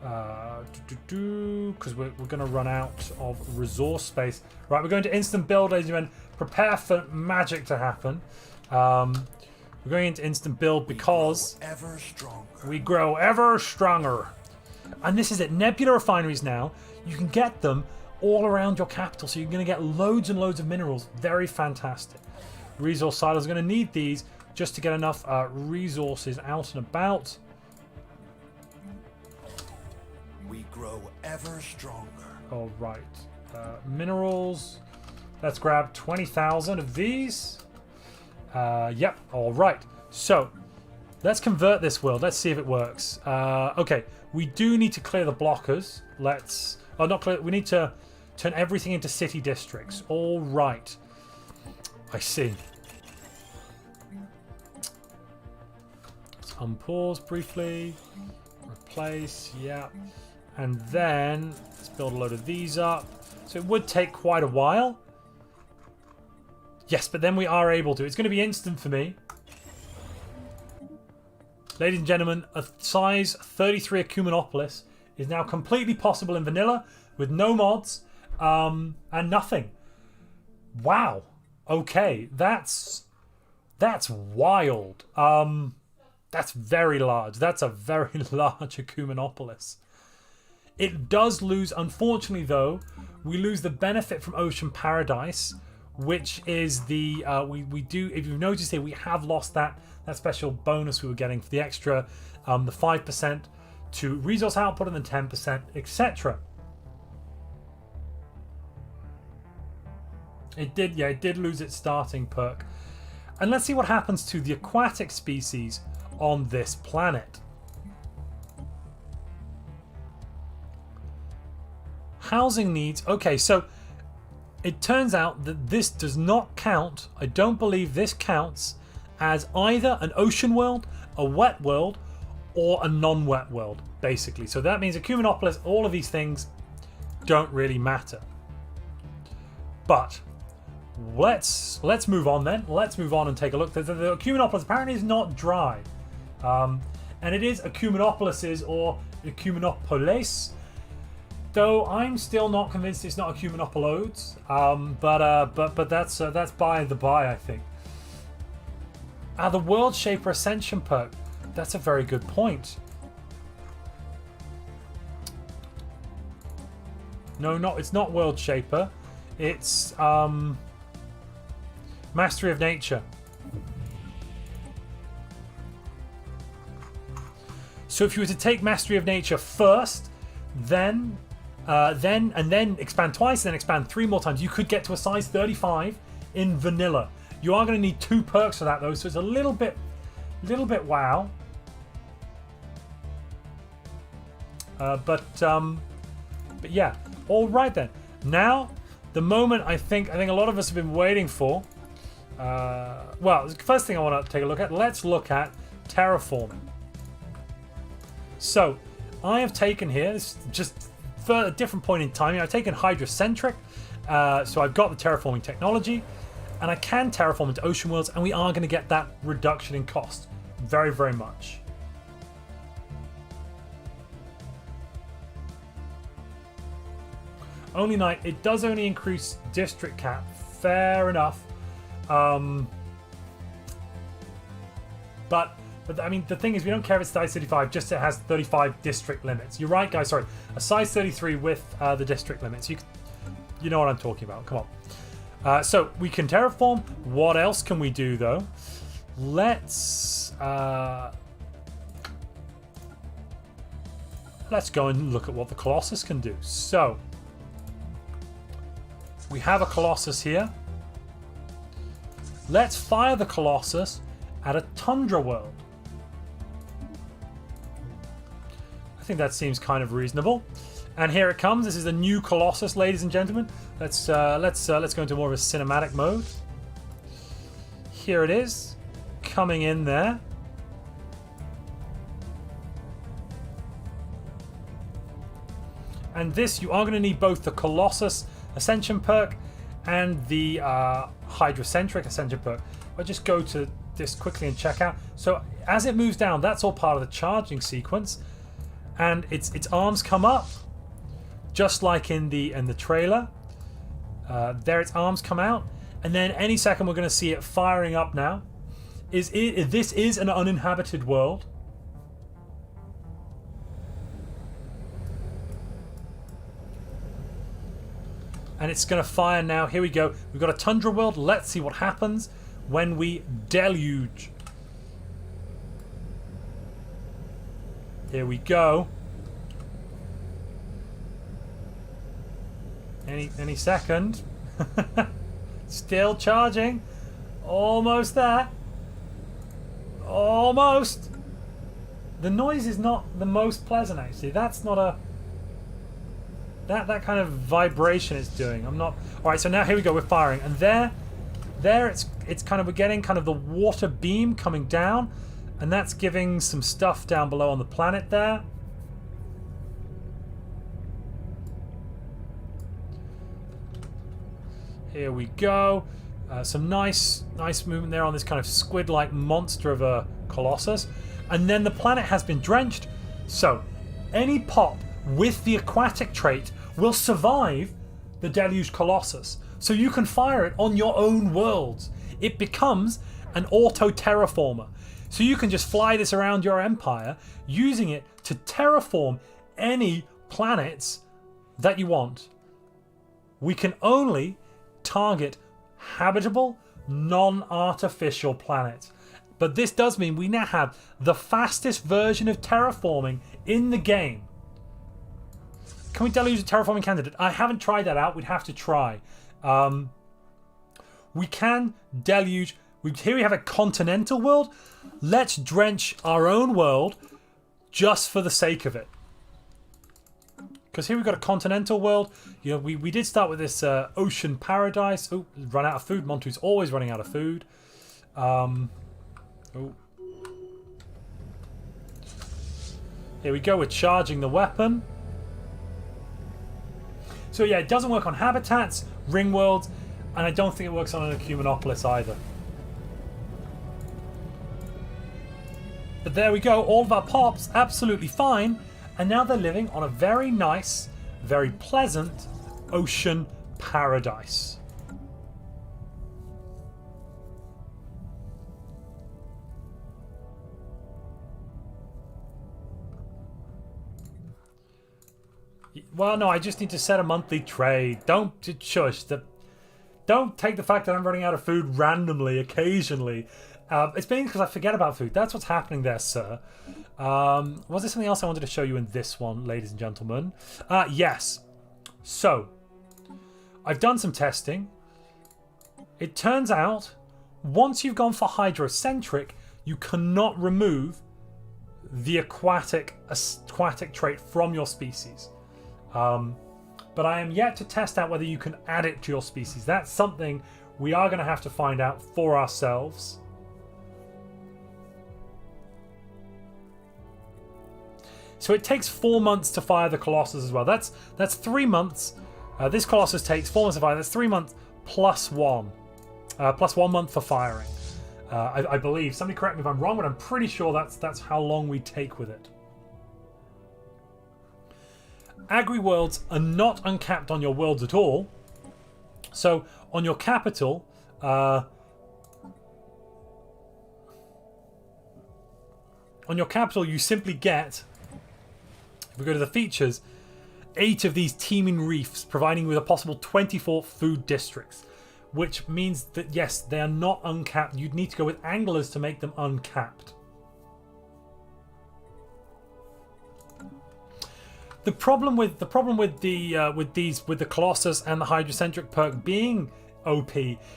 because we're gonna run out of resource space. Right, we're going to instant build, ladies and gentlemen. Prepare for magic to happen. We're going into instant build because we grow ever stronger. And this is it. Nebula refineries now. You can get them all around your capital, so you're going to get loads and loads of minerals. Very fantastic. Resource silos are going to need these just to get enough resources out and about. we grow ever stronger. All right. Minerals. Let's grab 20,000 of these. Yep. All right. So let's convert this world. Let's see if it works. Okay. We do need to clear the blockers. Let's... Oh, not clear. We need to turn everything into city districts. All right. I see. Let's unpause briefly. Replace. Yeah. And then let's build a load of these up. So it would take quite a while. Yes, but then we are able to. It's going to be instant for me. Ladies and gentlemen, a size 33 Ecumenopolis is now completely possible in vanilla with no mods and nothing. Wow. Okay, that's wild. That's very large. That's a very large Ecumenopolis. It does lose, unfortunately though, we lose the benefit from Ocean Paradise, which is the we do, if you've noticed here, we have lost that special bonus we were getting for the extra the 5% to resource output and then 10%, etc. It did lose its starting perk. And let's see what happens to the aquatic species on this planet. Housing needs. Okay, so it turns out that this does not count. I don't believe this counts as either an ocean world, a wet world, or a non-wet world, basically. So that means Ecumenopolis, all of these things don't really matter. But let's move on then. Let's move on and take a look. The Ecumenopolis apparently is not dry. And it is Ecumenopolis's or Ecumenopolis. Though I'm still not convinced it's not Ecumenopolodes, but that's by the by, I think. The World Shaper Ascension perk. That's a very good point. No, it's not World Shaper. It's Mastery of Nature. So if you were to take Mastery of Nature first, then expand twice, then expand 3 more times, you could get to a size 35 in vanilla. You are going to need 2 perks for that though, so it's a little bit wow. But yeah, all right then. Now, the moment I think a lot of us have been waiting for. Well, the first thing I want to take a look at. Let's look at terraforming. So, I have taken here. This is just for a different point in time. I've taken hydrocentric. So I've got the terraforming technology, and I can terraform into ocean worlds, and we are going to get that reduction in cost very, very much. Only night. It does only increase district cap. Fair enough. But I mean, the thing is, we don't care if it's size 35, just it has 35 district limits. You're right, guys. Sorry, a size 33 with the district limits. You know what I'm talking about. Come on. So we can terraform. What else can we do though? Let's go and look at what the Colossus can do. So we have a Colossus here. Let's fire the Colossus at a tundra world. I think that seems kind of reasonable. And here it comes. This is a new Colossus, ladies and gentlemen. Let's go into more of a cinematic mode. Here it is, coming in there. And this, you are going to need both the Colossus Ascension perk and the Hydrocentric Ascension perk. I'll just go to this quickly and check out. So as it moves down, that's all part of the charging sequence, and its arms come up, just like in the trailer. There, its arms come out, and then any second we're going to see it firing up. Now, this is an uninhabited world. And it's going to fire now. Here we go. We've got a tundra world. Let's see what happens when we deluge. Here we go. Any second. Still charging. Almost there. Almost. The noise is not the most pleasant, actually. That's not a... That kind of vibration it's doing. I'm not... Alright, so now here we go. We're firing. And there it's kind of... We're getting kind of the water beam coming down. And that's giving some stuff down below on the planet there. Here we go. Some nice movement there on this kind of squid-like monster of a Colossus. And then the planet has been drenched. So, any pop with the aquatic trait will survive the deluged Colossus. So you can fire it on your own worlds. It becomes an auto-terraformer. So you can just fly this around your empire, using it to terraform any planets that you want. We can only target habitable, non-artificial planets. But this does mean we now have the fastest version of terraforming in the game. Can we deluge a terraforming candidate? I haven't tried that out. We'd have to try. We can deluge... Here we have a continental world. Let's drench our own world just for the sake of it. Because here we've got a continental world. You know, we did start with this ocean paradise. Oh, run out of food. Montu's always running out of food. Oh. Here we go. We're charging the weapon. So yeah, it doesn't work on habitats, ring worlds, and I don't think it works on an Ecumenopolis either. But there we go. All of our pops absolutely fine. And now they're living on a very nice, very pleasant ocean paradise. Well, no, I just need to set a monthly trade. Don't shush. Don't take the fact that I'm running out of food randomly, occasionally. It's mainly because I forget about food. That's what's happening there, sir. Was there something else I wanted to show you in this one, ladies and gentlemen? Yes. So, I've done some testing. It turns out, once you've gone for hydrocentric, you cannot remove the aquatic trait from your species. But I am yet to test out whether you can add it to your species. That's something we are going to have to find out for ourselves. So it takes 4 months to fire the Colossus as well. That's 3 months. This Colossus takes 4 months to fire. That's 3 months plus 1. Plus 1 month for firing. I believe. Somebody correct me if I'm wrong, but I'm pretty sure that's how long we take with it. Agri-worlds are not uncapped on your worlds at all. So on your capital, you simply get, if we go to the features, 8 of these teeming reefs, providing you with a possible 24 food districts, which means that yes, they are not uncapped. You'd need to go with anglers to make them uncapped. The problem with the Colossus and the hydrocentric perk being OP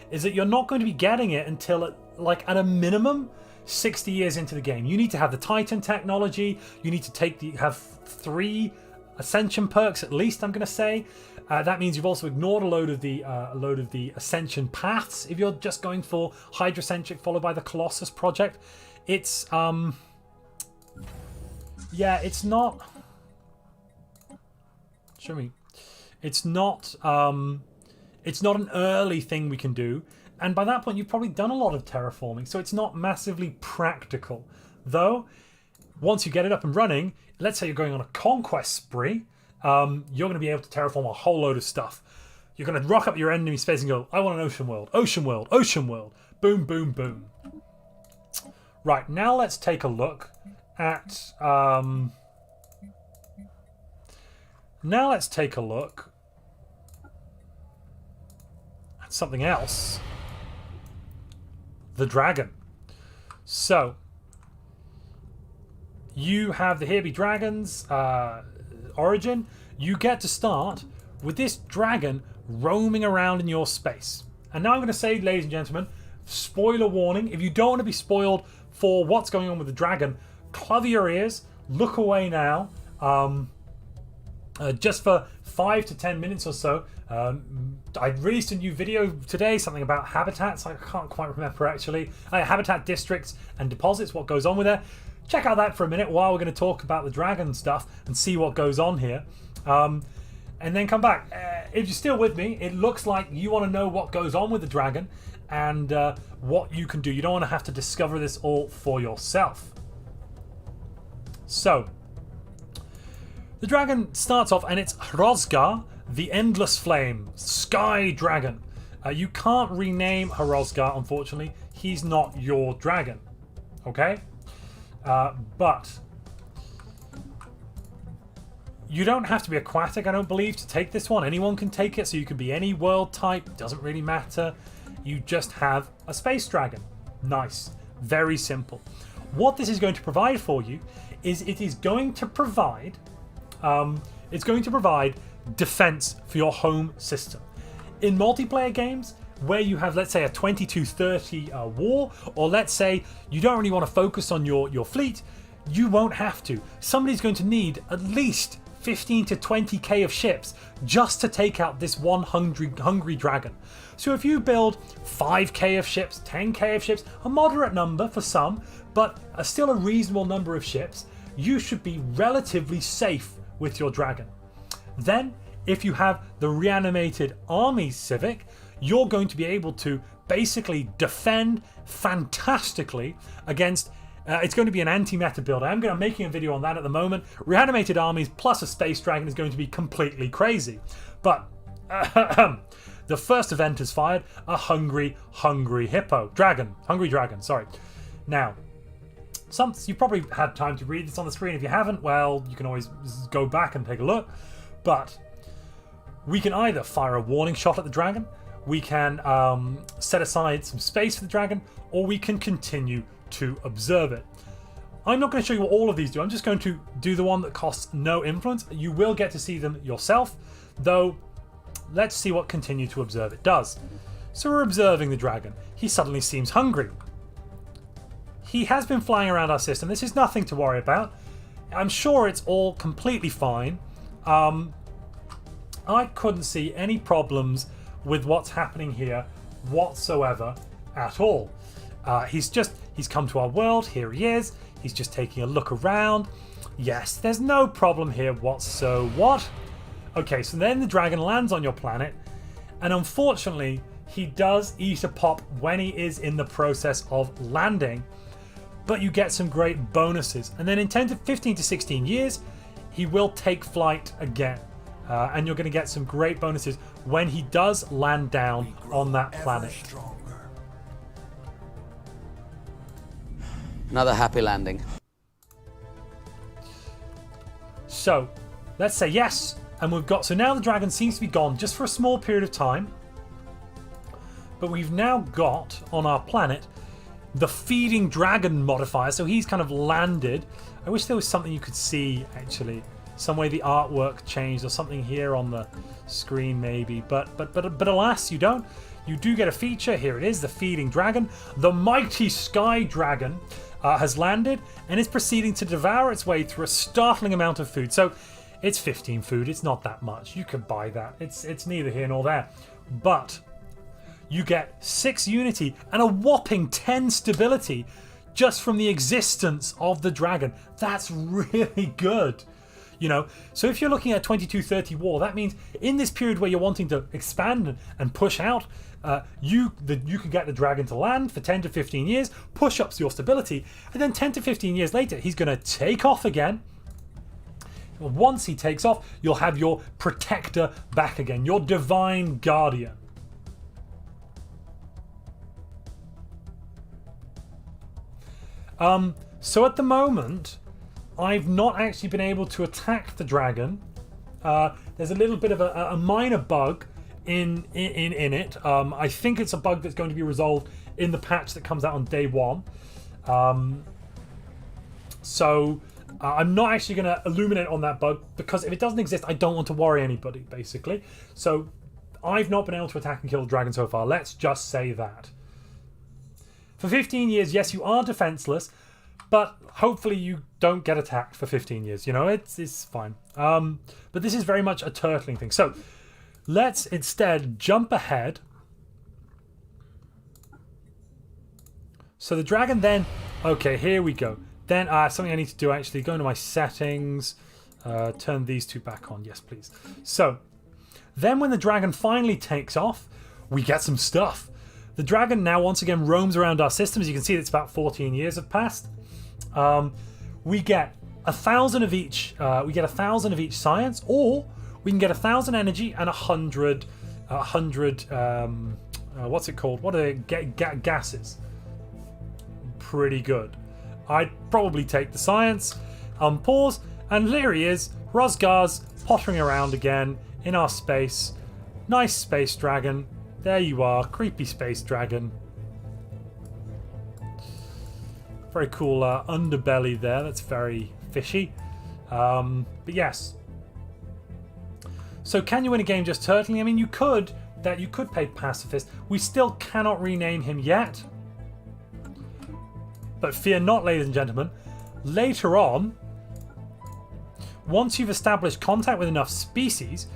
is that you're not going to be getting it until at a minimum 60 years into the game. You need to have the Titan technology. You need to have 3 Ascension perks at least. I'm going to say that means you've also ignored a load of the Ascension paths if you're just going for hydrocentric followed by the Colossus project. It's it's not. Show me. It's not an early thing we can do, and by that point you've probably done a lot of terraforming, so it's not massively practical. Though, once you get it up and running, let's say you're going on a conquest spree, you're going to be able to terraform a whole load of stuff. You're going to rock up your enemy space and go, I want an ocean world, ocean world, ocean world. Boom, boom, boom. Right, now let's take a look at... Now let's take a look at something else. The dragon. So, you have the Here Be Dragons origin. You get to start with this dragon roaming around in your space. And now I'm going to say, ladies and gentlemen, spoiler warning. If you don't want to be spoiled for what's going on with the dragon, cover your ears, look away now. Just for 5 to 10 minutes or so. I released a new video today, something about habitats. I can't quite remember actually. Habitat districts and deposits, what goes on with there. Check out that for a minute while we're going to talk about the dragon stuff and see what goes on here. And then come back. If you're still with me, it looks like you want to know what goes on with the dragon and what you can do. You don't want to have to discover this all for yourself. So, the dragon starts off and it's Hrosgar, the Endless Flame, Sky Dragon. You can't rename Hrosgar, unfortunately. He's not your dragon. Okay? But you don't have to be aquatic, I don't believe, to take this one. Anyone can take it, so you can be any world type. Doesn't really matter. You just have a space dragon. Nice. Very simple. What this is going to provide for you is it is going to provide defense for your home system. In multiplayer games, where you have, let's say, a 22-30 war, or let's say you don't really want to focus on your fleet, you won't have to. Somebody's going to need at least 15 to 20k of ships just to take out this one hungry dragon. So if you build 5k of ships, 10k of ships, a moderate number for some, but still a reasonable number of ships, you should be relatively safe with your dragon. Then, if you have the reanimated army civic, you're going to be able to basically defend fantastically against it's going to be an anti-meta build. I'm making a video on that at the moment. Reanimated armies plus a space dragon is going to be completely crazy. But the first event has fired a hungry dragon, sorry. Now, you probably had time to read this on the screen. If you haven't, well, you can always go back and take a look. But we can either fire a warning shot at the dragon, we can set aside some space for the dragon, or we can continue to observe it. I'm not going to show you what all of these do. I'm just going to do the one that costs no influence. You will get to see them yourself, though let's see what continue to observe it does. So we're observing the dragon. He suddenly seems hungry. He has been flying around our system. This is nothing to worry about. I'm sure it's all completely fine. I couldn't see any problems with what's happening here whatsoever at all. He's come to our world. Here he is. He's just taking a look around. Yes, there's no problem here what? Okay, so then the dragon lands on your planet, and unfortunately, he does eat a pop when he is in the process of landing, but you get some great bonuses. And then in 15 to 16 years, he will take flight again. And you're going to get some great bonuses when he does land down on that planet. Another happy landing. So, let's say yes, and so now the dragon seems to be gone just for a small period of time. But we've now got on our planet the feeding dragon modifier, so he's kind of landed. I wish there was something you could see actually. Some way the artwork changed or something here on the screen maybe, but alas, you don't. You do get a feature. Here it is, the feeding dragon. The mighty sky dragon has landed and is proceeding to devour its way through a startling amount of food. So it's 15 food. It's not that much. You can buy that. It's neither here nor there. But you get 6 unity and a whopping 10 stability just from the existence of the dragon. That's really good. You know, so if you're looking at 22-30 war, that means in this period where you're wanting to expand and push out, you can get the dragon to land for 10 to 15 years, push up your stability, and then 10 to 15 years later, he's going to take off again. Once he takes off, you'll have your protector back again, your divine guardian. So at the moment, I've not actually been able to attack the dragon. There's a little bit of a minor bug in it. I think it's a bug that's going to be resolved in the patch that comes out on day 1. So I'm not actually going to illuminate on that bug because if it doesn't exist, I don't want to worry anybody, basically. So I've not been able to attack and kill the dragon so far. Let's just say that. For 15 years, yes, you are defenseless, but hopefully you don't get attacked for 15 years. You know, it's fine. But this is very much a turtling thing. So let's instead jump ahead. So the dragon then... Okay, here we go. Then something I need to do actually. Go into my settings. Turn these two back on. Yes, please. So then when the dragon finally takes off, we get some stuff. The dragon now once again roams around our system. As you can see, it's about 14 years have passed. We get 1,000 of each. We get 1,000 of each science, or we can get 1,000 energy and 100. What's it called? What are they? Gases. Pretty good. I'd probably take the science. Pause, and there he is. Rosgar's pottering around again in our space. Nice space dragon. There you are, creepy space dragon. Very cool underbelly there. That's very fishy. But yes. So can you win a game just turtling? I mean, you could pay pacifist. We still cannot rename him yet. But fear not, ladies and gentlemen. Later on, once you've established contact with enough species,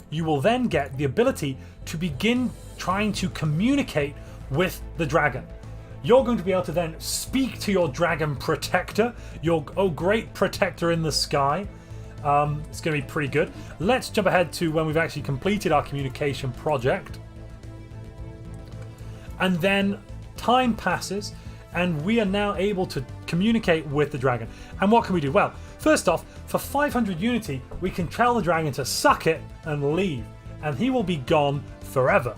you will then get the ability to begin trying to communicate with the dragon. You're going to be able to then speak to your dragon protector, your great protector in the sky. It's going to be pretty good. Let's jump ahead to when we've actually completed our communication project. And then time passes, and we are now able to communicate with the dragon. And what can we do? Well, first off, for 500 unity, we can tell the dragon to suck it and leave, and he will be gone forever.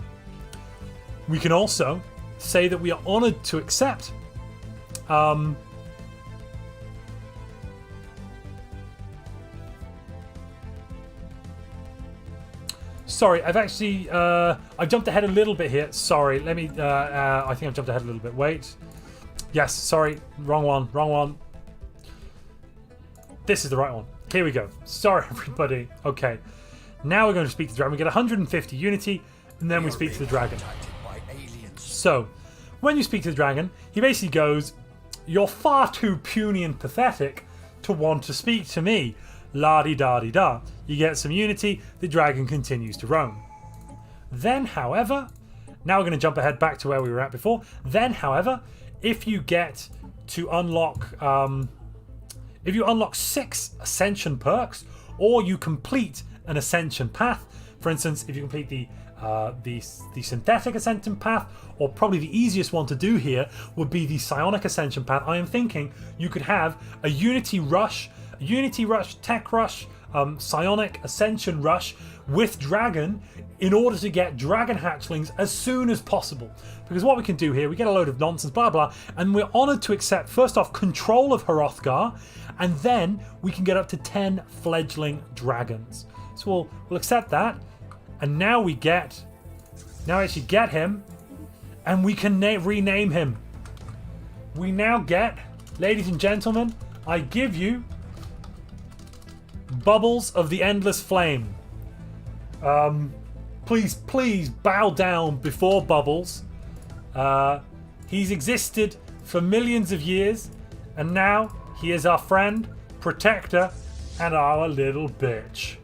We can also say that we are honoured to accept sorry, I've actually I've jumped ahead a little bit here. Sorry, let me I think I've jumped ahead a little bit. Wait. Yes, sorry, wrong one. This is the right one. Here we go. Sorry, everybody. Okay. Now we're going to speak to the dragon. We get 150 unity, and then we speak to the dragon. So, when you speak to the dragon, he basically goes, "You're far too puny and pathetic to want to speak to me. La-di-da-di-da." You get some unity, the dragon continues to roam. Then, however, now we're going to jump ahead back to where we were at before. Then, however, if you get to unlock... if you unlock 6 ascension perks, or you complete an ascension path, for instance, if you complete the synthetic ascension path, or probably the easiest one to do here would be the psionic ascension path. I am thinking you could have a unity rush, tech rush, psionic ascension rush with dragon in order to get dragon hatchlings as soon as possible. Because what we can do here, we get a load of nonsense, blah blah, and we're honoured to accept first off control of Hrothgar, and then we can get up to 10 fledgling dragons. So we'll accept that, and now we actually get him, and we can rename him. We now get, ladies and gentlemen, I give you Bubbles of the Endless Flame. Please bow down before Bubbles. He's existed for millions of years, and now he is our friend, protector, and our little bitch.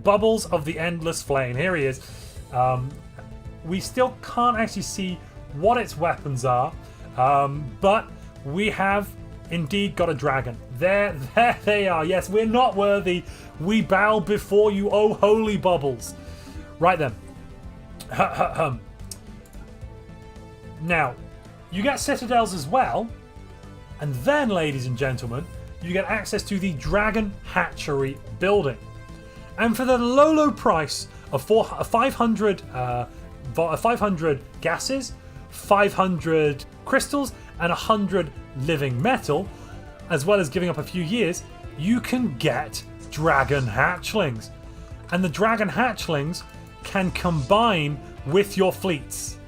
Bubbles of the Endless Flame. Here he is. We still can't actually see what its weapons are, but we have indeed got a dragon. There they are. Yes, we're not worthy. We bow before you, oh holy Bubbles. Right then. Now, you get citadels as well, and then, ladies and gentlemen, you get access to the Dragon Hatchery building. And for the low price of 500 gases, 500 crystals, and 100 living metal, as well as giving up a few years, you can get dragon hatchlings. And the dragon hatchlings can combine with your fleets.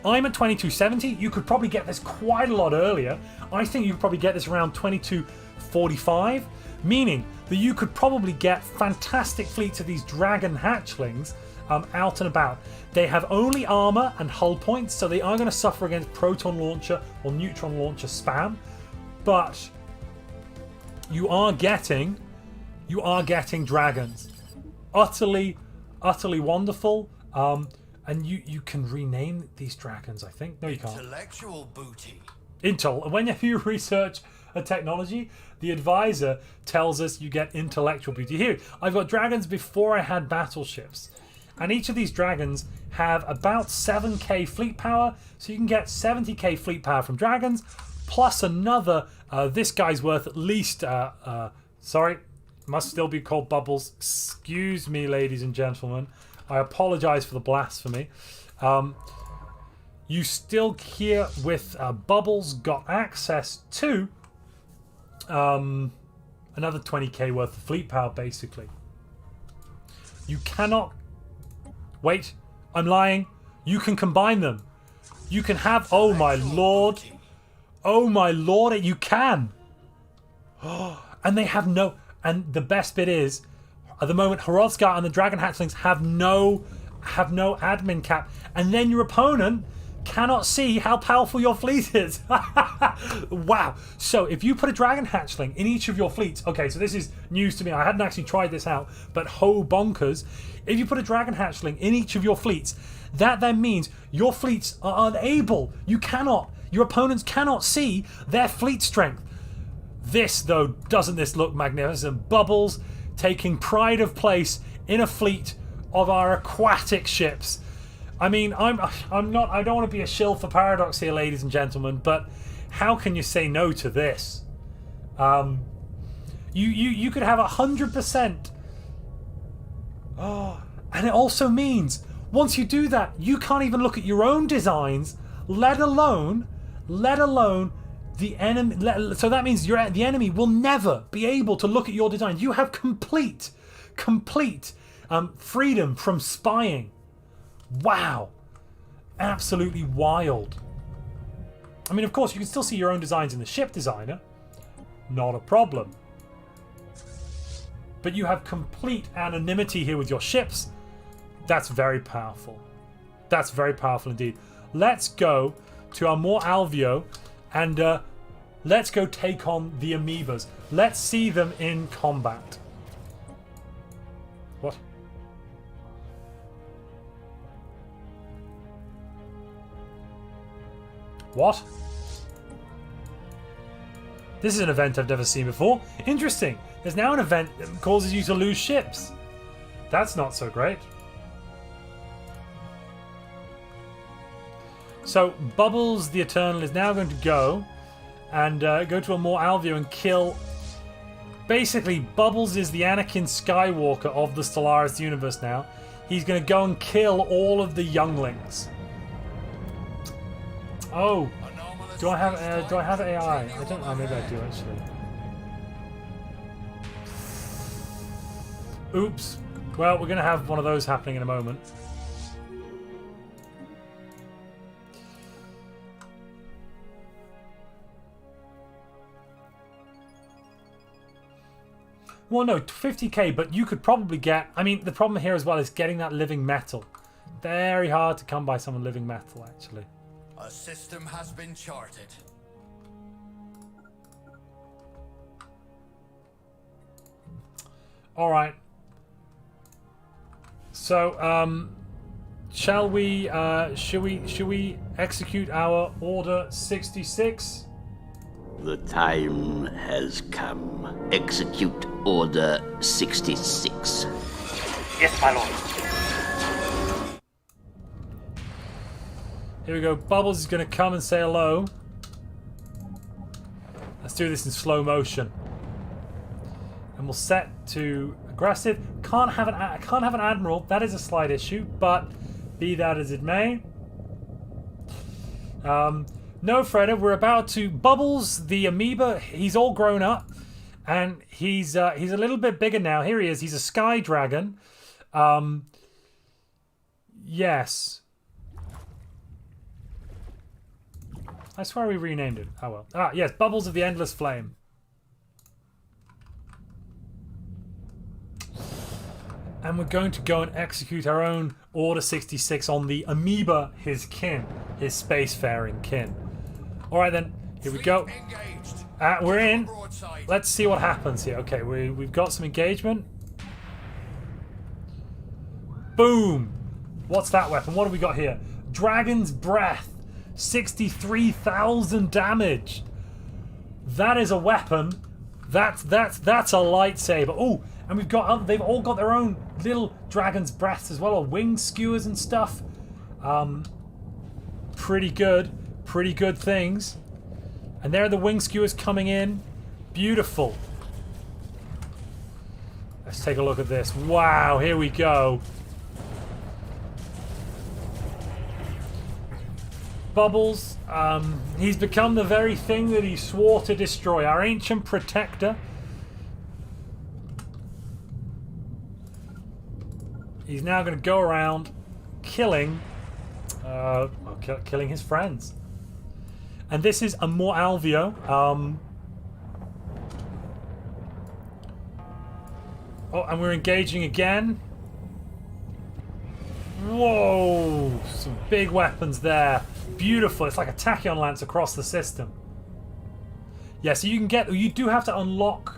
I'm at 2270. You could probably get this quite a lot earlier. I think you could probably get this around 2245. meaning that you could probably get fantastic fleets of these dragon hatchlings out and about. They have only armor and hull points, so they are going to suffer against proton launcher or neutron launcher spam, but you are getting dragons. Utterly wonderful. And you can rename these dragons, I think. No, you can't. Intellectual booty. Whenever you research a technology, the advisor tells us you get intellectual beauty. Here, I've got dragons before I had battleships. And each of these dragons have about 7k fleet power. So you can get 70k fleet power from dragons, plus another, this guy's worth at least, sorry, must still be called Bubbles. Excuse me, ladies and gentlemen. I apologize for the blasphemy. You still here with Bubbles got access to another 20k worth of fleet power, basically. You cannot... Wait, I'm lying. You can combine them. You can have... Oh my lord. Oh my lord, you can. And they have no... And the best bit is, at the moment, Horovska and the Dragon Hatchlings have no admin cap. And then your opponent cannot see how powerful your fleet is. Wow. So if you put a Dragon Hatchling in each of your fleets... Okay, so this is news to me. I hadn't actually tried this out, but ho bonkers. If you put a Dragon Hatchling in each of your fleets, that then means your fleets are unable. Your opponents cannot see their fleet strength. This, though, doesn't this look magnificent? Bubbles taking pride of place in a fleet of our aquatic ships. I mean, I don't want to be a shill for Paradox here, ladies and gentlemen, but how can you say no to this? You could have 100%. Oh, and it also means once you do that, you can't even look at your own designs, let alone the enemy. So that means the enemy will never be able to look at your designs. You have complete freedom from spying. Wow, absolutely wild. I mean, of course, you can still see your own designs in the ship designer. Not a problem. But you have complete anonymity here with your ships. That's very powerful. That's very powerful indeed. Let's go to our more Alveo and let's go take on the amoebas. Let's see them in combat. What? What? This is an event I've never seen before. Interesting. There's now an event that causes you to lose ships. That's not so great. So Bubbles the Eternal is now going to go and go to a more Alveo and kill... Basically, Bubbles is the Anakin Skywalker of the Stellaris universe now. He's going to go and kill all of the younglings. Oh, do I have AI? I don't know. Maybe I do actually. Oops. Well, we're going to have one of those happening in a moment. Well, no, 50k, but you could probably get... I mean, the problem here as well is getting that living metal. Very hard to come by some living metal, actually. A system has been charted. All right. So, should we execute our Order 66? The time has come. Execute Order 66. Yes, my lord. Here we go. Bubbles is going to come and say hello. Let's do this in slow motion. And we'll set to aggressive. Can't have an admiral. That is a slight issue, but be that as it may. No, Fredda, we're about to... Bubbles, the amoeba, he's all grown up. And he's a little bit bigger now. Here he is. He's a sky dragon. Yes. I swear we renamed it. Oh well. Ah, yes. Bubbles of the Endless Flame. And we're going to go and execute our own Order 66 on the amoeba, his kin, his spacefaring kin. Alright then, here we go. We're in. Let's see what happens here. Okay, we've got some engagement. Boom! What's that weapon? What do we got here? Dragon's Breath. 63,000 damage. That is a weapon. That's a lightsaber. Oh, and we've got they've all got their own little dragon's breaths as well, or wing skewers and stuff. Pretty good things. And there are the wing skewers coming in. Beautiful. Let's take a look at this. Wow, here we go. Bubbles, he's become the very thing that he swore to destroy. Our ancient protector. He's now going to go around killing killing his friends. And this is Amor Alvio. Oh, and we're engaging again. Whoa! Some big weapons there. Beautiful. It's like a tachyon lance across the system. Yeah, so you can get. You do have to unlock.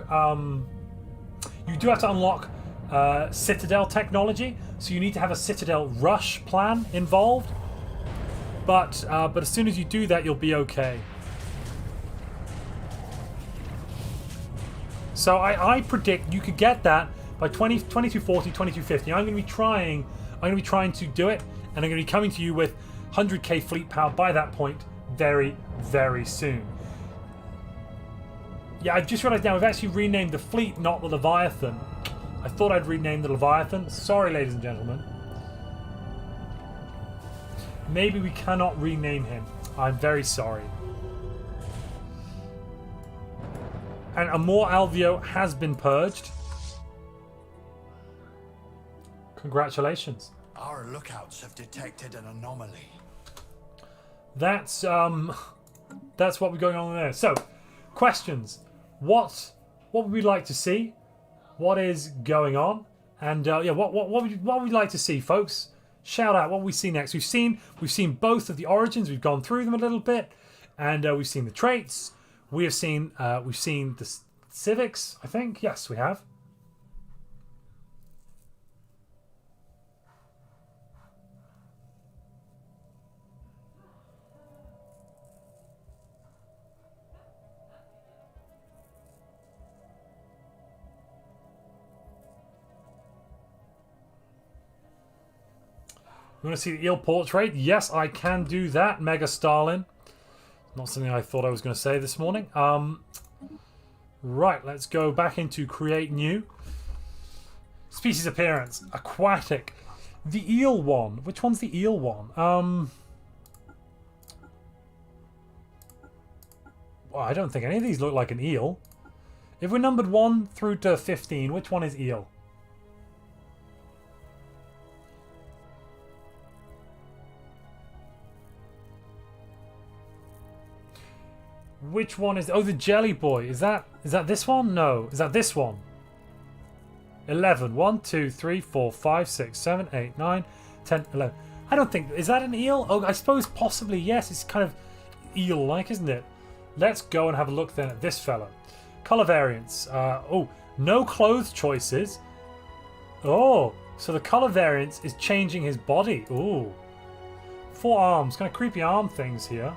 Citadel technology. So you need to have a Citadel rush plan involved. But as soon as you do that, you'll be okay. So I predict you could get that by 2240, 2250. I'm going to be trying to do it, and I'm going to be coming to you with 100k fleet power by that point very, very soon. Yeah, I've just realized now we've actually renamed the fleet, not the Leviathan. I thought I'd rename the Leviathan. Sorry, ladies and gentlemen. Maybe we cannot rename him. I'm very sorry. And Amor Alvio has been purged. Congratulations. Our lookouts have detected an anomaly. That's what we're going on there. So, questions. What would we like to see? What is going on? And yeah, what would we like to see, folks? Shout out what we see next. We've seen both of the origins. We've gone through them a little bit, and we've seen the traits. We've seen the civics. I think yes, we have. You want to see the eel portrait? Yes, I can do that, Mega Stalin. Not something I thought I was going to say this morning. Right, let's go back into Create New. Species Appearance. Aquatic. The eel one. Which one's the eel one? Well, I don't think any of these look like an eel. If we're numbered 1 through to 15, which one is eel? Which one is... Oh, the Jelly Boy. Is that this one? No. Is that this one? 11. 1, 2, 3, 4, 5, 6, 7, 8, 9, 10, 11. I don't think... Is that an eel? Oh, I suppose possibly, yes. It's kind of eel-like, isn't it? Let's go and have a look then at this fella. Color variants. Oh, no clothes choices. Oh, so the color variance is changing his body. Ooh. 4 arms. Kind of creepy arm things here.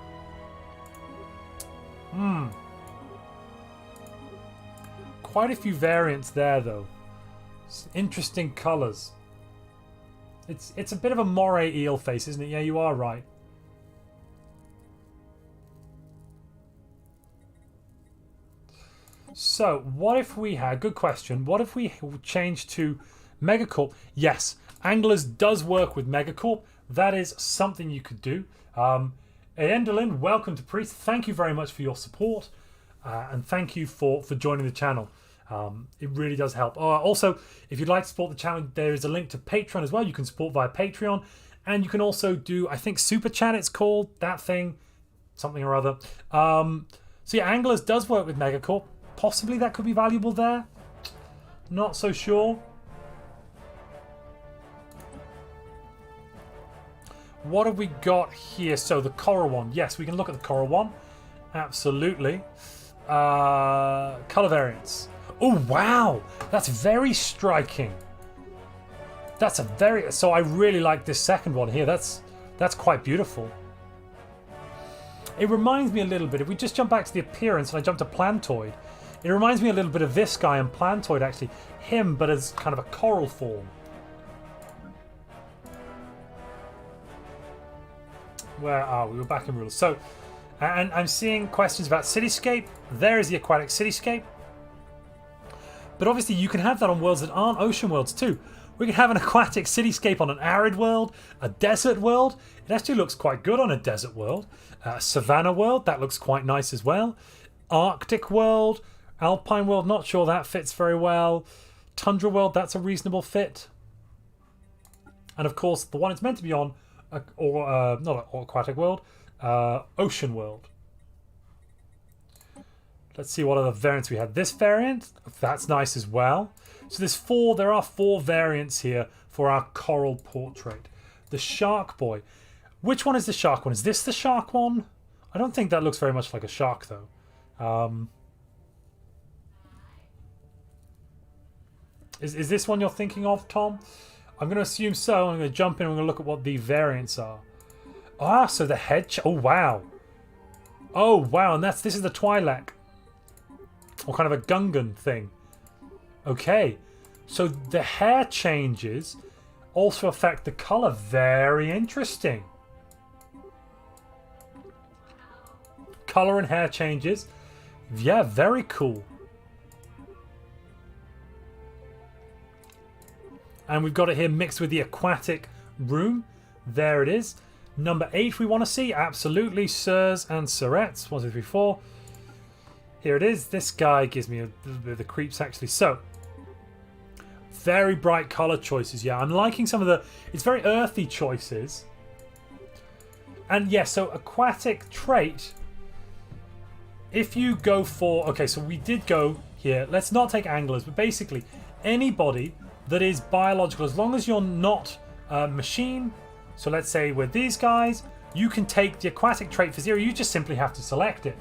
Quite a few variants there, though. Interesting colours. It's a bit of a moray eel face, isn't it? Yeah, you are right. So, what if we had... Good question. What if we changed to Megacorp? Yes, Anglers does work with Megacorp. That is something you could do. Enderlin, welcome to Priest. Thank you very much for your support, and thank you for joining the channel. It really does help. Also, if you'd like to support the channel, there is a link to Patreon as well. You can support via Patreon, and you can also do, I think, Super Chat it's called, that thing, something or other. So yeah, Anglers does work with Megacorp. Possibly that could be valuable there. Not so sure. What have we got here? So the coral one. Yes, we can look at the coral one. Absolutely. Color variants. Oh, wow. That's very striking. That's a very... So I really like this second one here. That's quite beautiful. It reminds me a little bit, if we just jump back to the appearance and I jump to Plantoid, it reminds me a little bit of this guy and Plantoid, actually. Him, but as kind of a coral form. Where are we? We're back in rules. So, and I'm seeing questions about cityscape. There is the aquatic cityscape. But obviously you can have that on worlds that aren't ocean worlds too. We can have an aquatic cityscape on an arid world, a desert world. It actually looks quite good on a desert world. Savannah world, that looks quite nice as well. Arctic world, alpine world, not sure that fits very well. Tundra world, that's a reasonable fit. And of course, the one it's meant to be on, not an aquatic world, ocean world. Let's see what other variants we had. This variant, that's nice as well. So there are four variants here for our coral portrait. The shark boy. Which one is the shark one? Is this the shark one? I don't think that looks very much like a shark though. Is this one you're thinking of, Tom? I'm going to assume so. I'm going to jump in and we're going to look at what the variants are. Ah, so the head... Oh, wow. Oh, wow. And this is the Twi'lek. Or kind of a Gungan thing. Okay. So the hair changes also affect the colour. Very interesting. Colour and hair changes. Yeah, very cool. And we've got it here mixed with the aquatic room. There it is. Number 8 we want to see. Absolutely. Sirs and Sirettes. 1, 2, 3, 4. Here it is. This guy gives me a bit of the creeps actually. So, very bright colour choices. Yeah, I'm liking some of the... It's very earthy choices. And yeah, so aquatic trait. If you go for... Okay, so we did go here. Let's not take anglers, but basically anybody that is biological, as long as you're not machine. So let's say with these guys, you can take the aquatic trait for 0. You just simply have to select it.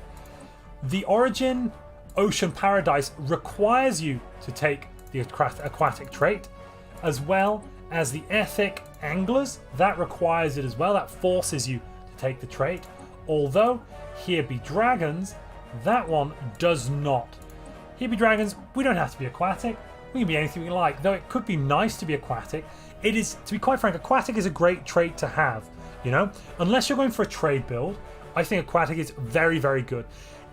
The Origin Ocean Paradise requires you to take the aquatic trait, as well as the Ethic Anglers. That requires it as well. That forces you to take the trait. Although, Here Be Dragons, that one does not. Here Be Dragons, we don't have to be aquatic. We can be anything we like, though it could be nice to be aquatic. It is, to be quite frank, aquatic is a great trait to have, you know? Unless you're going for a trade build, I think aquatic is very, very good.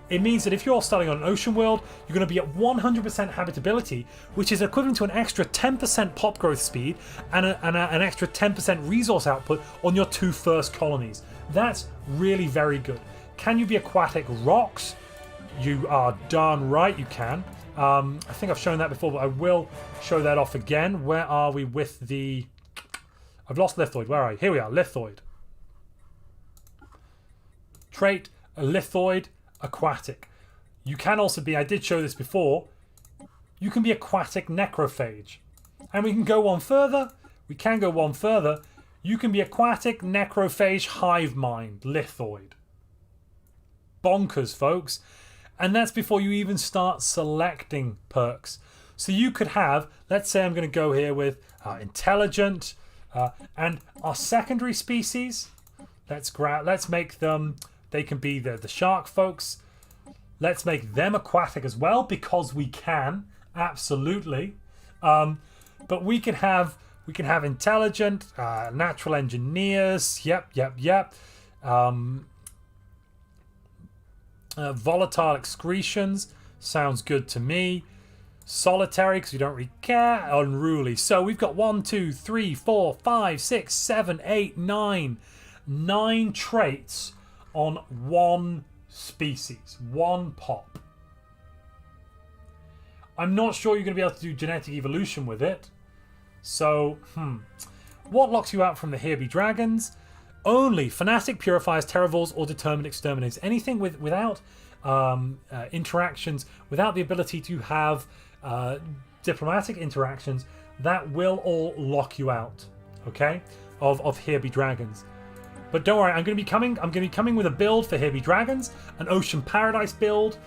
It means that if you're starting on an ocean world, you're going to be at 100% habitability, which is equivalent to an extra 10% pop growth speed and an extra 10% resource output on your 2 first colonies. That's really very good. Can you be aquatic rocks? You are darn right you can. I think I've shown that before, but I will show that off again. Where are we with the... I've lost lithoid. Where are you? Here we are, lithoid. Trait, a lithoid, aquatic. You can also be, I did show this before, you can be aquatic necrophage. And we can go one further. We can go one further. You can be aquatic necrophage hive mind, lithoid. Bonkers, folks. And that's before you even start selecting perks. So you could have, let's say I'm going to go here with intelligent, and our secondary species, let's make them, they can be the shark folks. Let's make them aquatic as well, because we can, absolutely. But we can have intelligent, natural engineers, yep. Volatile excretions, sounds good to me. Solitary, because we don't really care. Unruly. So we've got 1, 2, 3, 4, 5, 6, 7, 8, 9. 9 traits on one species. One pop. I'm not sure you're going to be able to do genetic evolution with it. So, what locks you out from the Here Be Dragons? Only Fanatic, Purifiers, Terravores, or Determined Exterminators. Anything without interactions, without the ability to have diplomatic interactions, that will all lock you out, okay, of Here Be Dragons. But don't worry, I'm going to be coming with a build for Hibby Dragons, an Ocean Paradise build.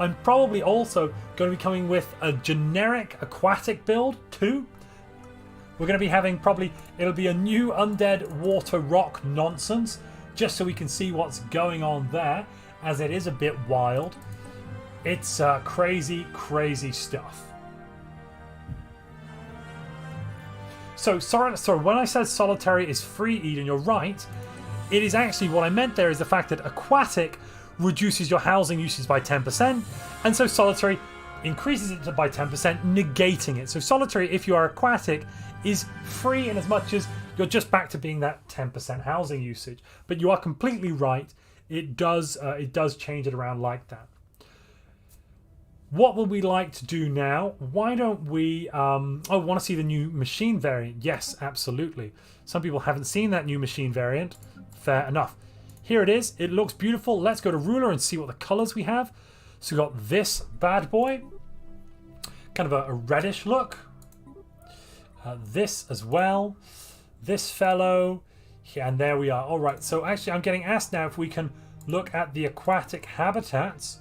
I'm probably also going to be coming with a generic aquatic build too. We're going to be having it'll be a new undead water rock nonsense, just so we can see what's going on there, as it is a bit wild. It's crazy, crazy stuff. So sorry, when I said solitary is free, Eden, you're right. It is actually, what I meant there is the fact that aquatic reduces your housing usage by 10%, and so solitary increases it by 10%, negating it. So solitary, if you are aquatic, is free in as much as you're just back to being that 10% housing usage. But you are completely right. It does change it around like that. What would we like to do now? Why don't we... want to see the new machine variant. Yes, absolutely. Some people haven't seen that new machine variant. Fair enough. Here it is. It looks beautiful. Let's go to ruler and see what the colors we have. So we've got this bad boy. Kind of a reddish look. This as well. This fellow. Yeah, and there we are. All right. So actually, I'm getting asked now if we can look at the aquatic habitats.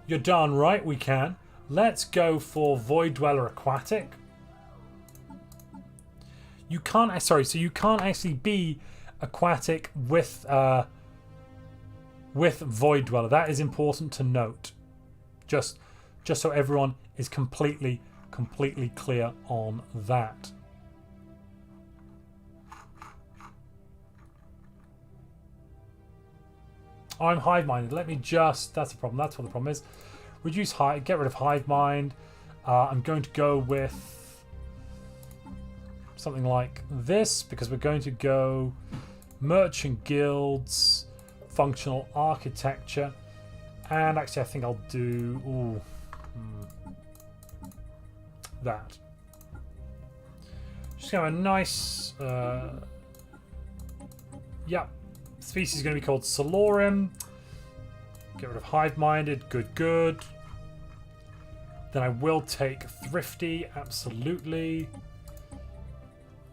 You're darn right we can. Let's go for Void Dweller Aquatic. You can't... Sorry, so you can't actually be aquatic with Void Dweller. That is important to note. Just so everyone is completely clear on that. I'm hive minded. Let me just... That's the problem. That's what the problem is. Reduce hive. Get rid of hive mind. I'm going to go with something like this, because we're going to go merchant guilds, functional architecture, and actually I think I'll do that. Just have a nice yeah. Species is going to be called Solorum. Get rid of hive-minded. Good. Then I will take Thrifty. Absolutely.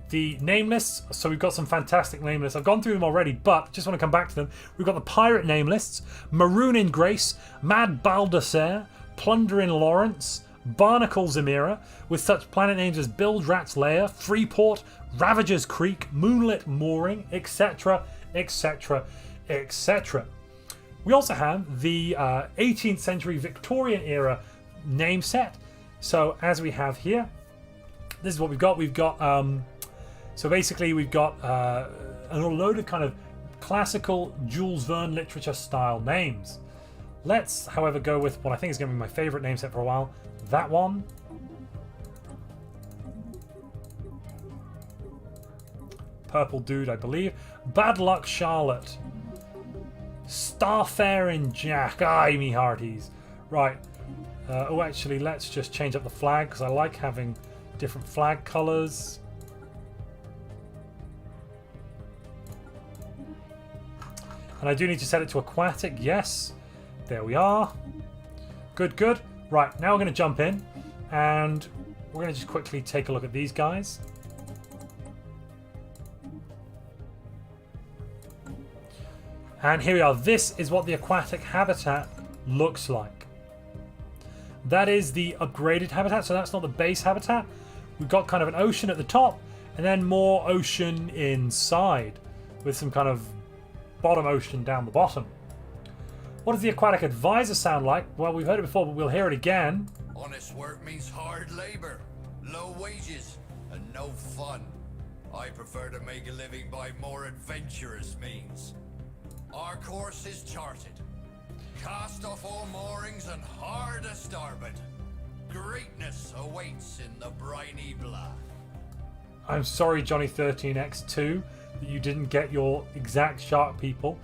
The name lists. So we've got some fantastic name lists. I've gone through them already, but just want to come back to them. We've got the Pirate name lists. Maroon in Grace. Mad Baldassare. Plunder in Lawrence. Barnacle Zamira. With such planet names as Bildrat's Lair. Freeport. Ravager's Creek. Moonlit Mooring. Etc. Etc. Etc. We also have the 18th century Victorian era name set. So as we have here, this is what we've got. We've got so basically we've got a load of kind of classical Jules Verne literature style names. Let's, however, go with what I think is going to be my favorite name set for a while. That one. Purple Dude, I believe. Bad Luck Charlotte. Starfaring Jack. Aye, me hearties. Right. Actually, let's just change up the flag, because I like having different flag colours. And I do need to set it to aquatic. Yes. There we are. Good. Right, now we're going to jump in, and we're going to just quickly take a look at these guys. And here we are. This is what the aquatic habitat looks like. That is the upgraded habitat, so that's not the base habitat. We've got kind of an ocean at the top, and then more ocean inside, with some kind of bottom ocean down the bottom. What does the aquatic advisor sound like? Well, we've heard it before, but we'll hear it again. Honest work means hard labor, low wages, and no fun. I prefer to make a living by more adventurous means. Our course is charted. Cast off all moorings and hard a starboard. Greatness awaits in the briny blah. I'm sorry, Johnny 13X2, that you didn't get your exact shark people.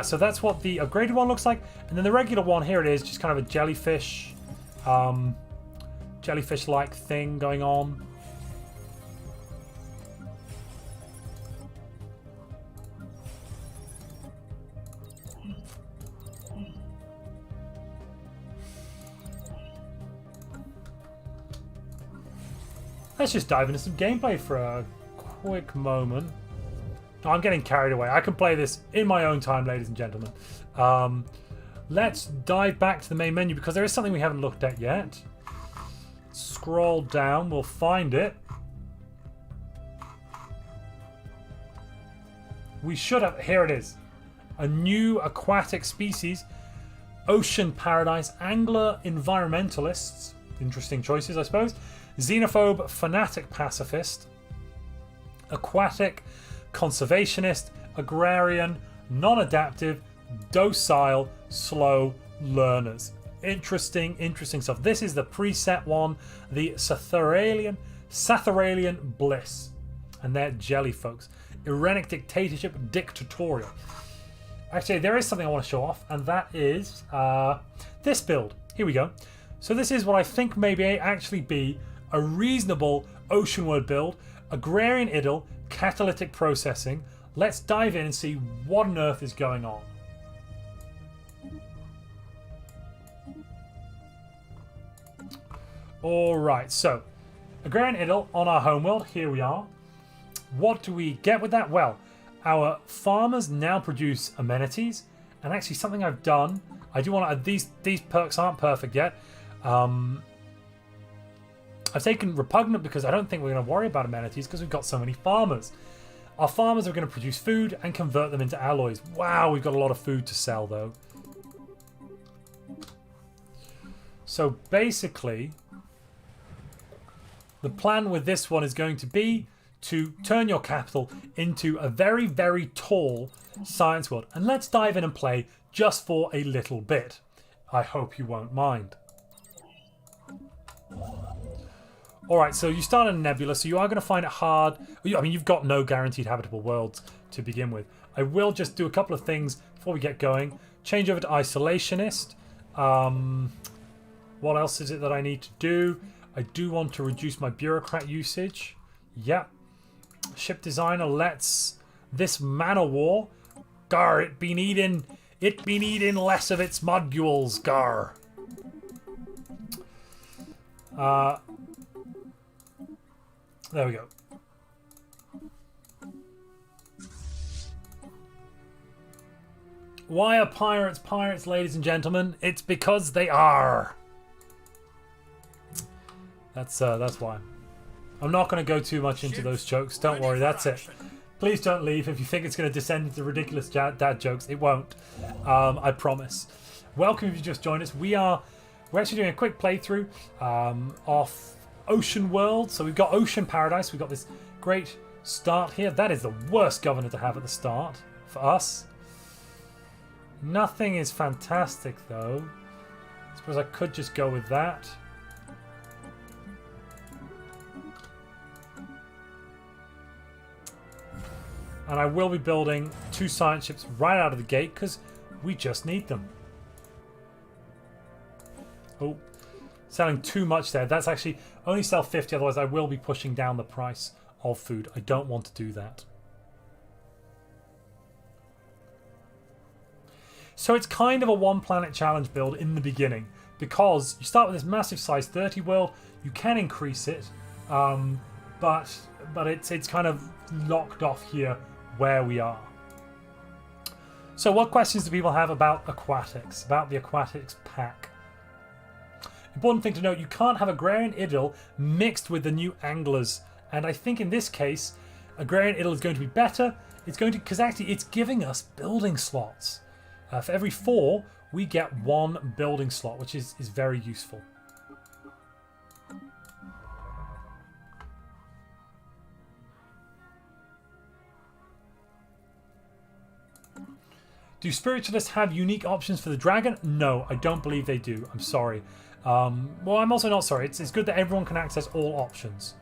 So that's what the upgraded one looks like. And then the regular one, here it is, just kind of a jellyfish, jellyfish-like thing going on. Let's just dive into some gameplay for a quick moment. I'm getting carried away. I can play this in my own time, ladies and gentlemen. Let's dive back to the main menu because there is something we haven't looked at yet. Scroll down, we'll find it. We should have, here it is. A new aquatic species, ocean paradise, angler environmentalists. Interesting choices, I suppose. Xenophobe fanatic pacifist, aquatic conservationist, agrarian, non-adaptive, docile, slow learners. Interesting stuff. This is the preset one, the Satheralian Bliss, and they're jelly folks. Irenic dictatorship, dictatorial. Actually, there is something I want to show off, and that is this build. Here we go. So this is what I think may actually be a reasonable ocean world build. Agrarian idyll, catalytic processing. Let's dive in and see what on earth is going on. Alright, so agrarian idyll on our homeworld. Here we are. What do we get with that? Well, our farmers now produce amenities, and actually something I've done, I do want to, these perks aren't perfect yet. I've taken repugnant because I don't think we're going to worry about amenities because we've got so many farmers. Our farmers are going to produce food and convert them into alloys. Wow, we've got a lot of food to sell though. So basically, the plan with this one is going to be to turn your capital into a very, very tall science world. And let's dive in and play just for a little bit. I hope you won't mind. Alright, so you start in a nebula, so you are going to find it hard. I mean, you've got no guaranteed habitable worlds to begin with. I will just do a couple of things before we get going. Change over to isolationist. What else is it that I need to do? I do want to reduce my bureaucrat usage. Yep. Ship designer, let's... This man o' war. Gar, it been eating less of its modules, gar. There we go. Why are pirates pirates, ladies and gentlemen? It's because they are. That's why. I'm not going to go too much into those jokes. Don't worry, that's it. Please don't leave if you think it's going to descend into ridiculous dad jokes. It won't. I promise. Welcome if you just joined us. We're actually doing a quick playthrough of Ocean World. So we've got Ocean Paradise. We've got this great start here. That is the worst governor to have at the start for us. Nothing is fantastic though. I suppose I could just go with that. And I will be building 2 science ships right out of the gate because we just need them. Oh, selling too much there. That's actually only sell 50, otherwise I will be pushing down the price of food. I don't want to do that. So it's kind of a one planet challenge build in the beginning because you start with this massive size 30 world. You can increase it, but it's kind of locked off here where we are. So what questions do people have about aquatics, about the aquatics pack? Important thing to note, you can't have agrarian idyll mixed with the new anglers, and I think in this case agrarian idyll is going to be better. It's going to, because actually it's giving us building slots. For every 4 we get 1 building slot, which is very useful. Do spiritualists have unique options for the dragon? No, I don't believe they do. I'm sorry. Well, I'm also not sorry. It's good that everyone can access all options.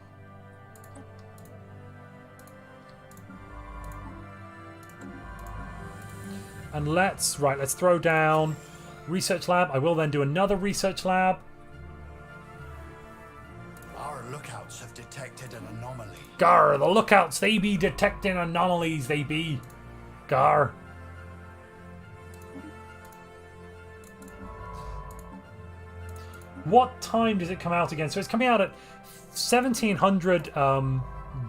And let's throw down research lab. I will then do another research lab. Our lookouts have detected an anomaly. Gar, the lookouts, they be detecting anomalies, they be. Gar. What time does it come out again? So it's coming out at 1700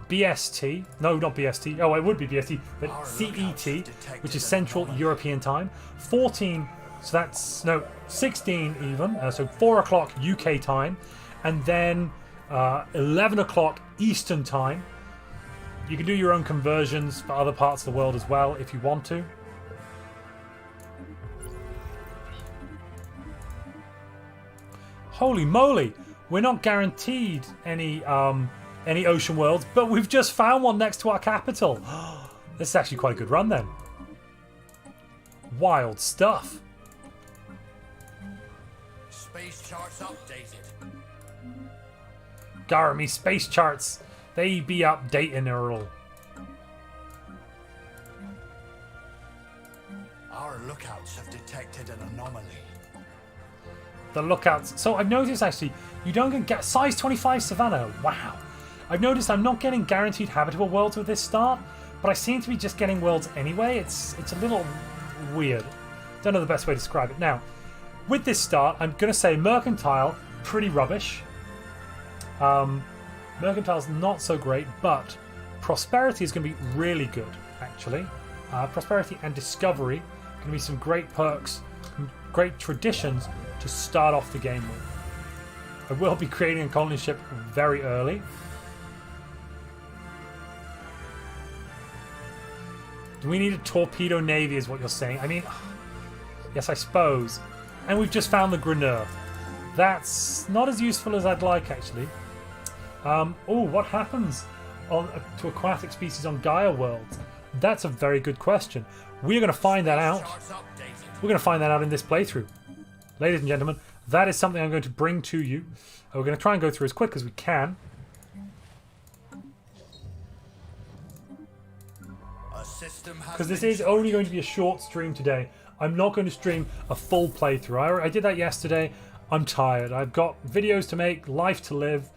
BST. No, not BST. Oh, it would be BST, but CET, which is Central European Time. 14, so that's, no, 16 even, so 4 o'clock UK time. And then 11 o'clock Eastern Time. You can do your own conversions for other parts of the world as well if you want to. Holy moly! We're not guaranteed any ocean worlds, but we've just found one next to our capital. This is actually quite a good run then. Wild stuff. Space charts updated. Garmy space charts. They be updating Earl. Our lookouts have detected an anomaly. The lookouts. So I've noticed actually, you don't get size 25 Savannah. Wow. I've noticed I'm not getting guaranteed habitable worlds with this start, but I seem to be just getting worlds anyway. It's a little weird. Don't know the best way to describe it. Now, with this start, I'm going to say Mercantile, pretty rubbish. Mercantile's not so great, but Prosperity is going to be really good, actually. Prosperity and Discovery going to be some great perks, some great traditions to start off the game with. I will be creating a colony ship very early. Do we need a torpedo navy is what you're saying? I mean, yes, I suppose. And we've just found the Greneur. That's not as useful as I'd like, actually. Oh, what happens to aquatic species on Gaia worlds? That's a very good question. We're going to find that out. We're going to find that out in this playthrough. Ladies and gentlemen, that is something I'm going to bring to you. We're going to try and go through as quick as we can. Because this is only going to be a short stream today. I'm not going to stream a full playthrough. I did that yesterday. I'm tired. I've got videos to make, life to live.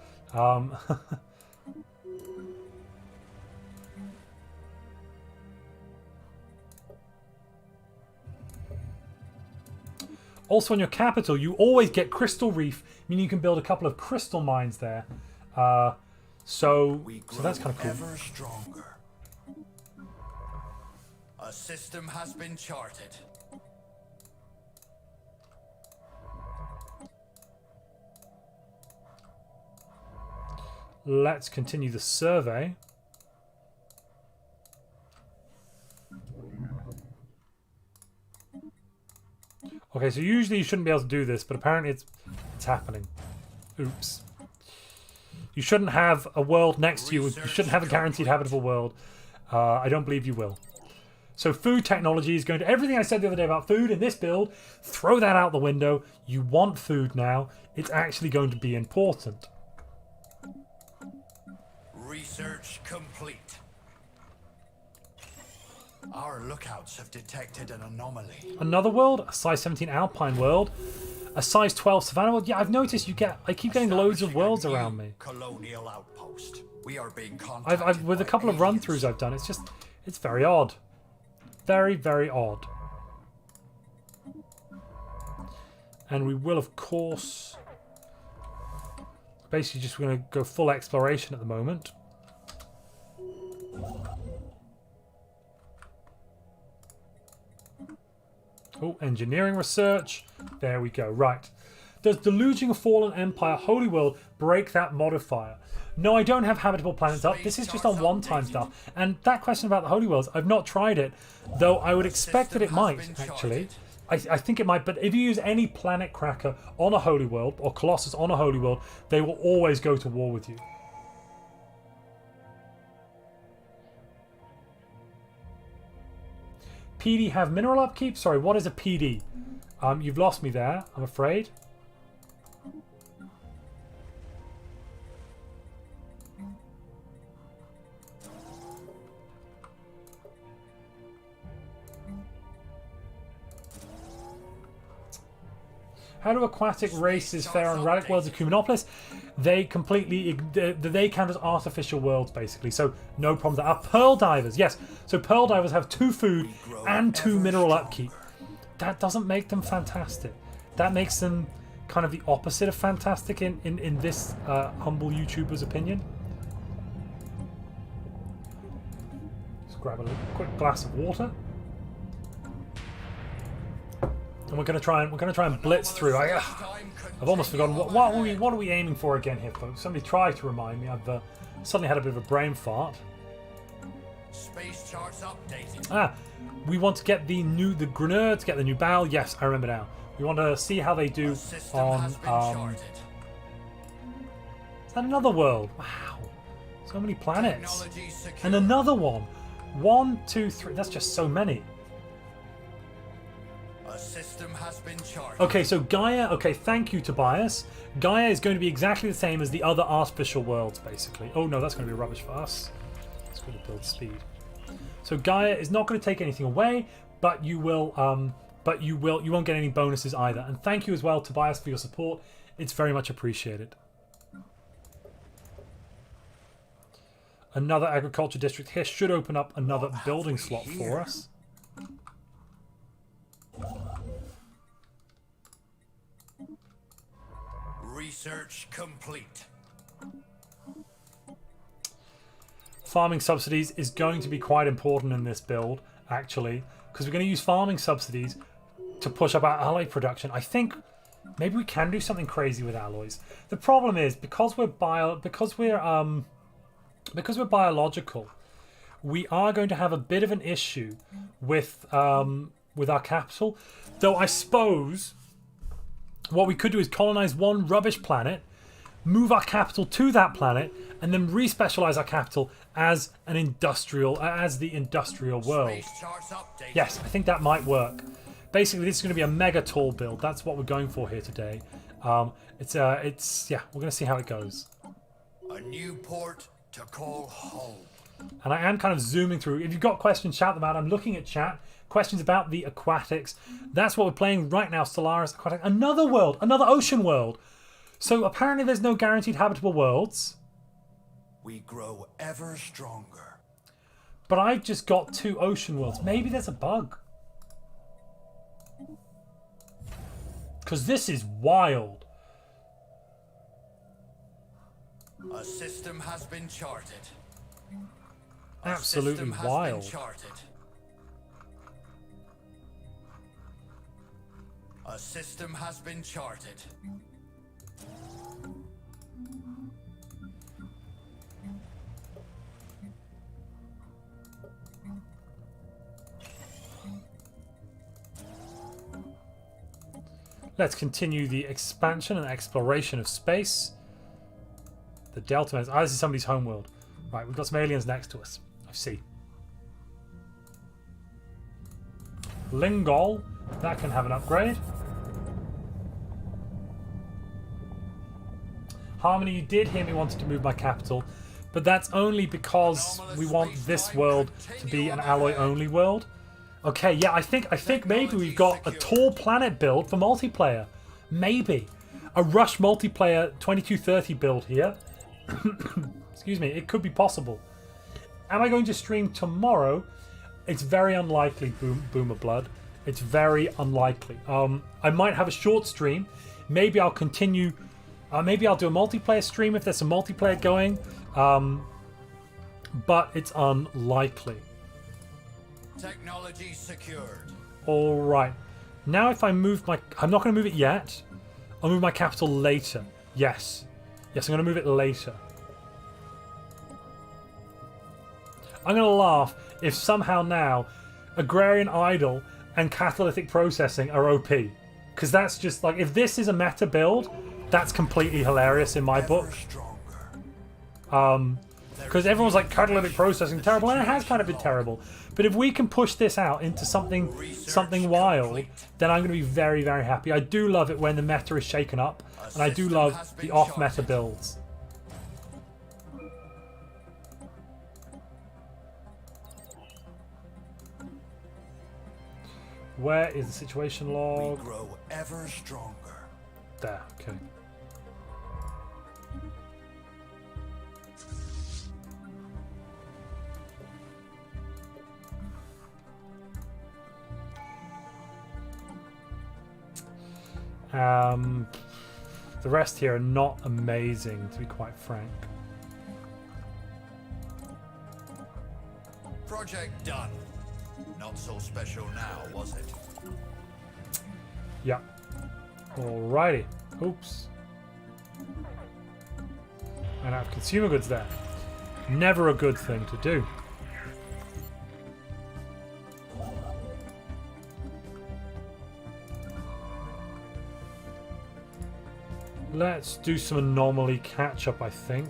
Also, on your capital, you always get Crystal Reef, meaning you can build a couple of crystal mines there. So that's kind of cool. Ever stronger. A system has been charted. Let's continue the survey. Okay, so usually you shouldn't be able to do this, but apparently it's happening. Oops. You shouldn't have a world next to you. You shouldn't have a guaranteed habitable world. I don't believe you will. So food technology is going to... Everything I said the other day about food in this build, throw that out the window. You want food now. It's actually going to be important. Research complete. Our lookouts have detected an anomaly. Another world? A size 17 Alpine world? A size 12 Savannah world? Yeah, I've noticed I keep getting loads of worlds around me. Colonial outpost. We are being contacted with a couple of run-throughs I've done, it's very odd. Very, very odd. And we will, of course... Basically just going to go full exploration at the moment. Oh, engineering research. There we go. Right. Does Deluging a Fallen Empire Holy World break that modifier? No, I don't have habitable planets up. This is just on one-time stuff. And that question about the Holy Worlds, I've not tried it, though I would expect that it might, actually. I think it might, but if you use any planet cracker on a Holy World, or Colossus on a Holy World, they will always go to war with you. PD have mineral upkeep? Sorry, what is a PD? You've lost me there, I'm afraid. How do aquatic races fare on relic worlds of Cumenopolis? They completely... They count as artificial worlds, basically. So, no problem there. Pearl divers, yes. So, pearl divers have 2 food and 2 mineral upkeep. That doesn't make them fantastic. That makes them kind of the opposite of fantastic in this humble YouTuber's opinion. grab a quick glass of water. And we're going to try and blitz through. I've almost forgotten what are we aiming for again here, folks? Somebody try to remind me. I've suddenly had a bit of a brain fart. Space charts updated. We want to get the Grenadier to get the new bow. Yes, I remember now. We want to see how they do on. Is that another world? Wow, so many planets, and another one. 1, 2, 3. That's just so many. A system has been charted. Okay, so Gaia. Okay, thank you, Tobias. Gaia is going to be exactly the same as the other artificial worlds, basically. Oh no, that's going to be rubbish for us. It's going to build speed. So Gaia is not going to take anything away, but you will. You won't get any bonuses either. And thank you as well, Tobias, for your support. It's very much appreciated. Another agriculture district here should open up another building slot for us. Research complete. Farming subsidies is going to be quite important in this build, actually, because we're going to use farming subsidies to push up our alloy production. I think maybe we can do something crazy with alloys. The problem is because we're biological, we are going to have a bit of an issue with our capital. Though I suppose what we could do is colonize one rubbish planet, move our capital to that planet, and then re-specialize our capital as the industrial world. Yes, I think that might work. Basically, this is going to be a mega tall build. That's what we're going for here today. We're going to see how it goes. A new port to call home. And I am kind of zooming through. If you've got questions, shout them out. I'm looking at chat. Questions about the aquatics. That's what we're playing right now, Stellaris Aquatics. Another world, another ocean world. So apparently there's no guaranteed habitable worlds. We grow ever stronger. But I've just got 2 ocean worlds. Maybe there's a bug. Because this is wild. A system has been charted. Absolutely wild. A system has been charted. Let's continue the expansion and exploration of space. The Delta Mons. This is somebody's homeworld. Right, we've got some aliens next to us. I see. Lingol. That can have an upgrade. Harmony, you did hear me wanted to move my capital, but that's only because we want this world to be an alloy-only world. Okay, yeah, I think maybe we've got a tall planet build for multiplayer. Maybe. A Rush multiplayer 2230 build here. Excuse me, it could be possible. Am I going to stream tomorrow? It's very unlikely, Boomer Blood. It's very unlikely. I might have a short stream. Maybe I'll continue. Maybe I'll do a multiplayer stream if there's some multiplayer going. But it's unlikely. Technology secured. All right. Now if I move my... I'm not going to move it yet. I'll move my capital later. Yes. Yes, I'm going to move it later. I'm going to laugh if somehow now Agrarian Idle and Catalytic Processing are OP. Because that's just like... If this is a meta build, that's completely hilarious in my book. Because everyone's like, Catalytic Processing terrible, and it has kind of been terrible. But if we can push this out into something wild, then I'm going to be very, very happy. I do love it when the meta is shaken up, and I do love the off-meta builds. Where is the situation log? We grow ever stronger. There, okay. The rest here are not amazing, to be quite frank. Project done. Not so special now, was it? Yeah. Alrighty. Oops. And out of consumer goods there. Never a good thing to do. Let's do some anomaly catch-up, I think.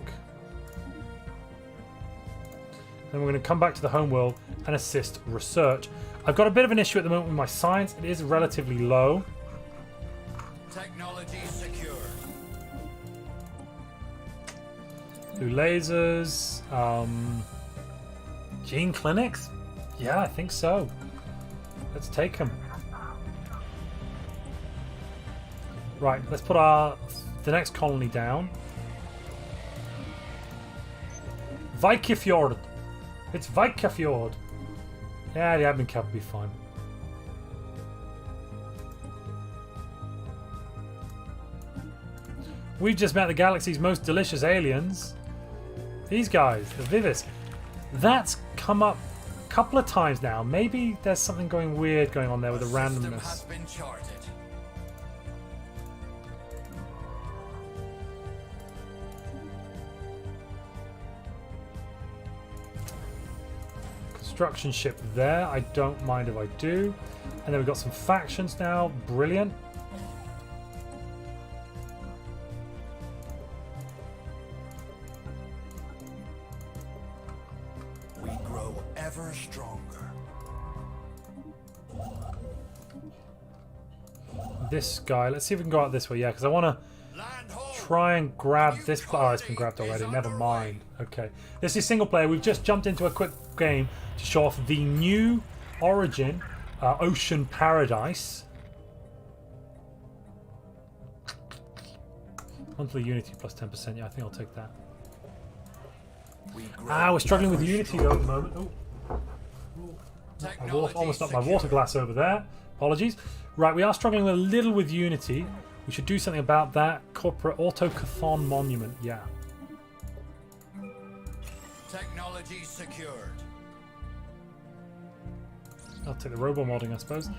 Then we're going to come back to the homeworld and assist research. I've got a bit of an issue at the moment with my science. It is relatively low. Technology secured. Do lasers. Gene clinics? Yeah, I think so. Let's take them. Right, let's put the next colony down. Vikafjord. It's Vikafjord. Yeah, the admin cap will be fine. We've just met the galaxy's most delicious aliens. These guys, the Vivis. That's come up a couple of times now. Maybe there's something weird going on there with the randomness. Has been charted. Construction ship there. I don't mind if I do. And then we've got some factions now. Brilliant. We grow ever stronger. This guy. Let's see if we can go out this way. Yeah, because I want to try and grab this. Oh, it's been grabbed already. Never mind. Okay. This is single player. We've just jumped into a quick game to show off the new Origin Ocean Paradise. Monthly Unity plus 10%. Yeah, I think I'll take that. We're struggling with Unity though at the moment. Oh. Almost knocked my water glass over there. Apologies. Right, we are struggling a little with Unity. We should do something about that. Corporate Autocathon Monument. Yeah. Technology secured. I'll take the robo modding, I suppose.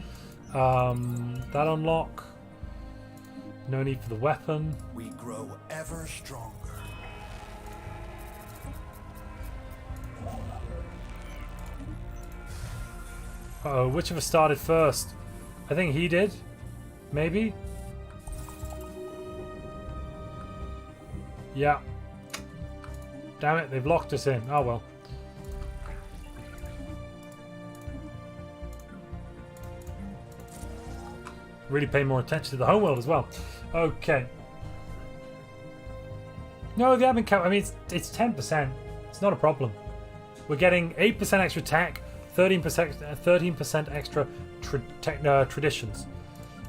That unlock. No need for the weapon. We grow ever stronger. Uh-oh, which of us started first? I think he did. Maybe? Yeah. Damn it, they've locked us in. Oh well. Really pay more attention to the homeworld as well. Okay. No, the admin cap, I mean, it's 10%. It's not a problem. We're getting 8% extra tech, 13% extra traditions.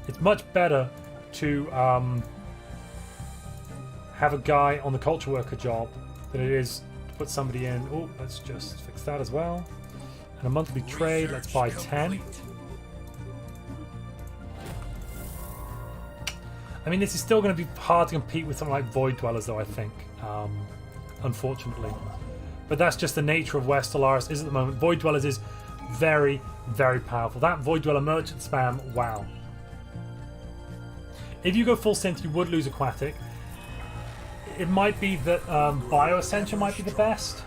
It's much better to have a guy on the culture worker job than it is to put somebody in. Oh, let's just fix that as well. And a monthly trade, let's buy 10. I mean, this is still going to be hard to compete with something like Void Dwellers, though, I think. Unfortunately. But that's just the nature of where Stellaris is at the moment. Void Dwellers is very, very powerful. That Void Dweller merchant spam, wow. If you go full synth, you would lose Aquatic. It might be that Bio Ascension might be the best.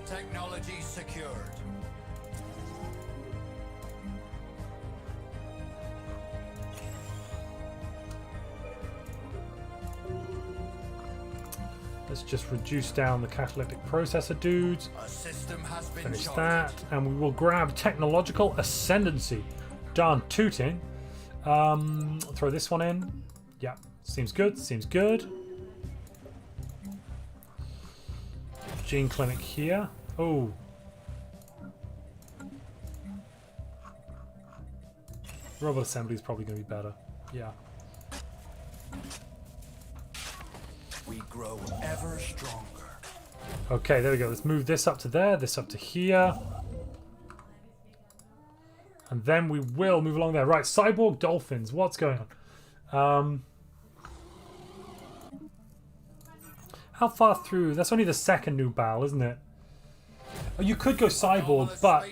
Technology secured. Let's just reduce down the catalytic processor dudes. A system has been Finish charted. that, and we will grab technological ascendancy. Done. Tooting. Throw this one in. Yeah, seems good. Seems good. Gene clinic here. Oh. Robot assembly is probably going to be better. Yeah. We grow ever stronger. Okay, there we go. Let's move this up to there, this up to here. And then we will move along there. Right, cyborg dolphins. What's going on? How far through? That's only the second new battle, isn't it? Oh, you could go cyborg, but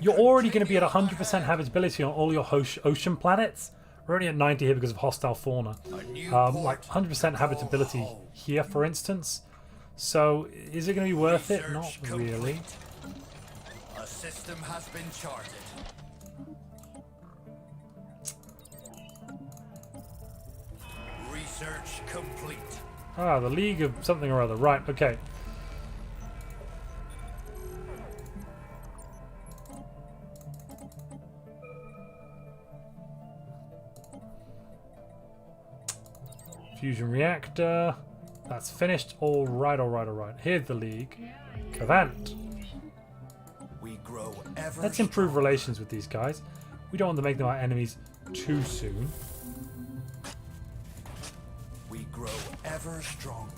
you're already going to be at 100% habitability on all your ocean planets. We're only at 90 here because of hostile fauna. Like 100% habitability here, for instance. So, is it going to be worth it? Not really. A system has been charted. Research complete. Ah, the League of something or other. Right, okay. Fusion reactor. That's finished. Alright, alright, alright. Here's the League. Cavant. We grow ever Let's improve relations with these guys. We don't want to make them our enemies too soon. We grow ever stronger.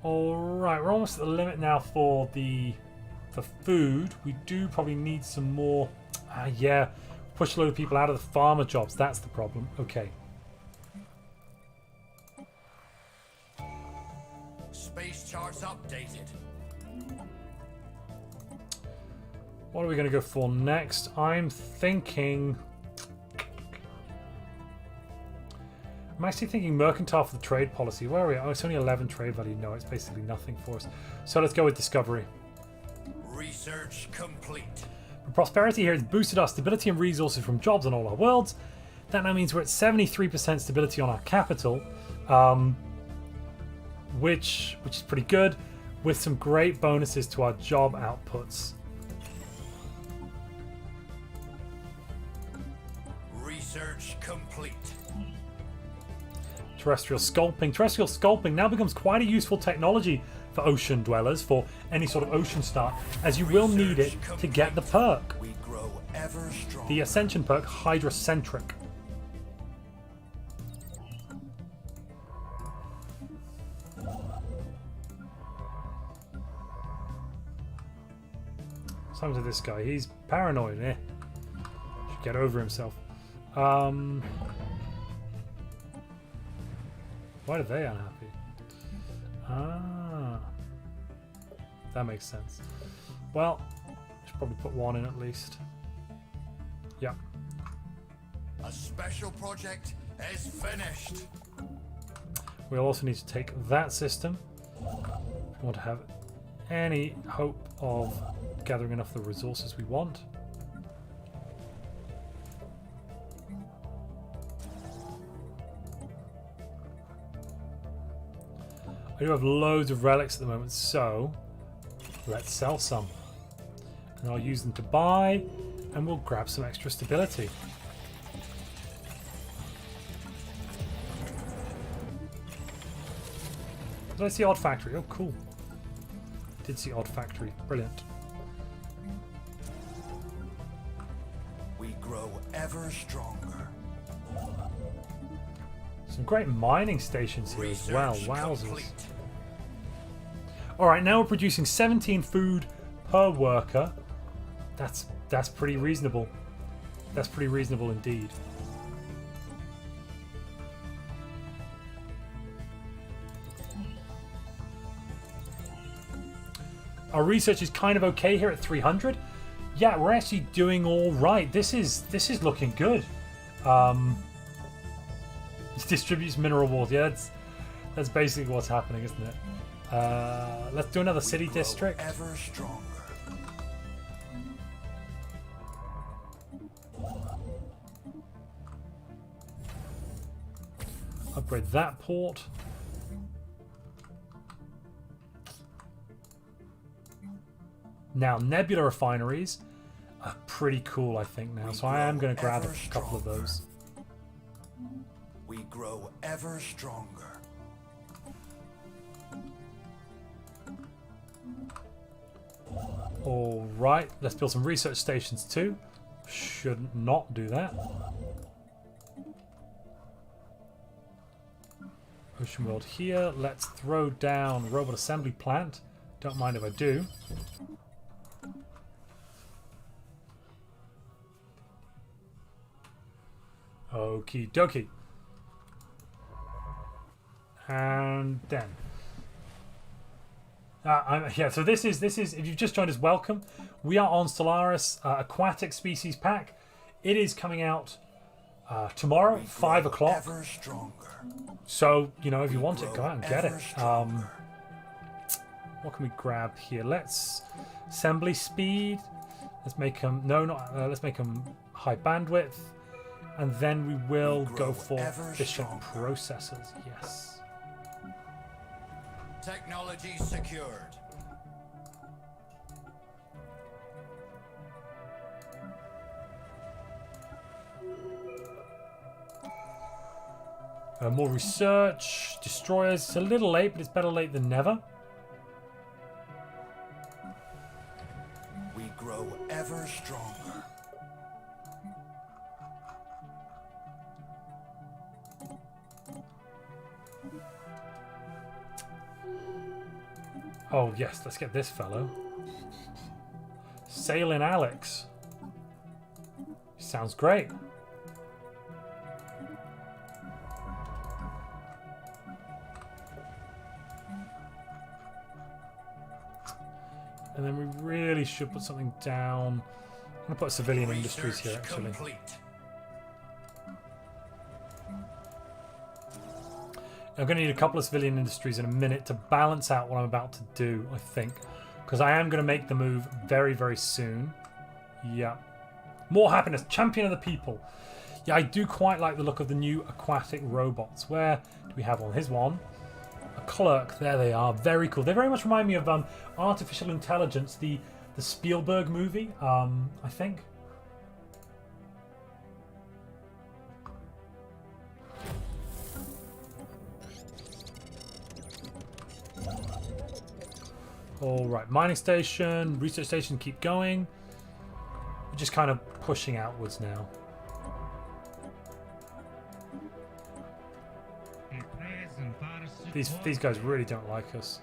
Alright, we're almost at the limit now for food. We do probably need some more. Yeah, push a load of people out of the farmer jobs. That's the problem. Okay. Space charts updated. What are we going to go for next? I'm thinking... I'm actually thinking mercantile for the trade policy. Where are we? Oh, it's only 11 trade value. No, it's basically nothing for us. So let's go with discovery. Research complete. The prosperity here has boosted our stability and resources from jobs on all our worlds. That now means we're at 73% stability on our capital, which is pretty good, with some great bonuses to our job outputs. Research complete. Terrestrial sculpting. Terrestrial sculpting now becomes quite a useful technology for ocean dwellers, for any sort of ocean start, as you will need it to get the perk. We grow ever stronger. The Ascension perk, Hydrocentric. Something to this guy. He's paranoid, eh? Should get over himself. Why are they unhappy? Ah. That makes sense. Well, should probably put one in at least. Yeah. A special project is finished. We'll also need to take that system. We want to have any hope of gathering enough of the resources we want. I do have loads of relics at the moment, so let's sell some. And I'll use them to buy, and we'll grab some extra stability. Did I see Odd Factory? Oh, cool. Did see Odd Factory. Brilliant. We grow ever stronger. Some great mining stations here as well. Research Wowzers. complete. Alright, now we're producing 17 food per worker. That's pretty reasonable. That's pretty reasonable indeed. Our research is kind of okay here at 300. Yeah, we're actually doing all right. This is looking good. It distributes mineral water. Yeah, that's basically what's happening, isn't it? Let's do another city district. Ever stronger. Upgrade that port. Now, nebula refineries are pretty cool, I think, now. So I am going to grab a couple of those. We grow ever stronger. Alright, let's build some research stations too. Should not do that. Ocean world here. Let's throw down robot assembly plant. Don't mind if I do. Okie dokie. And then. Yeah, so this is if you've just joined us, welcome. We are on Stellaris Aquatics Species Pack. It is coming out tomorrow, 5 o'clock. So, you know, if you want it, go out and get it. What can we grab here? Let's assembly speed. Let's make them let's make them high bandwidth, and then we will go for efficient processors. Yes. Technology secured. More research, destroyers. It's a little late, but it's better late than never. We grow ever stronger. Oh yes, let's get this fellow. Sailing Alex. Sounds great. And then we really should put something down. I'm going to put civilian industries here, actually. Complete. I'm going to need a couple of civilian industries in a minute to balance out what I'm about to do, I think. Because I am going to make the move very, very soon. Yeah. More happiness. Champion of the people. Yeah, I do quite like the look of the new aquatic robots. Where do we have one? Here's one. A clerk. There they are. Very cool. They very much remind me of Artificial Intelligence, the Spielberg movie, I think. All right, mining station, research station, keep going. We're just kind of pushing outwards now. These guys really don't like us.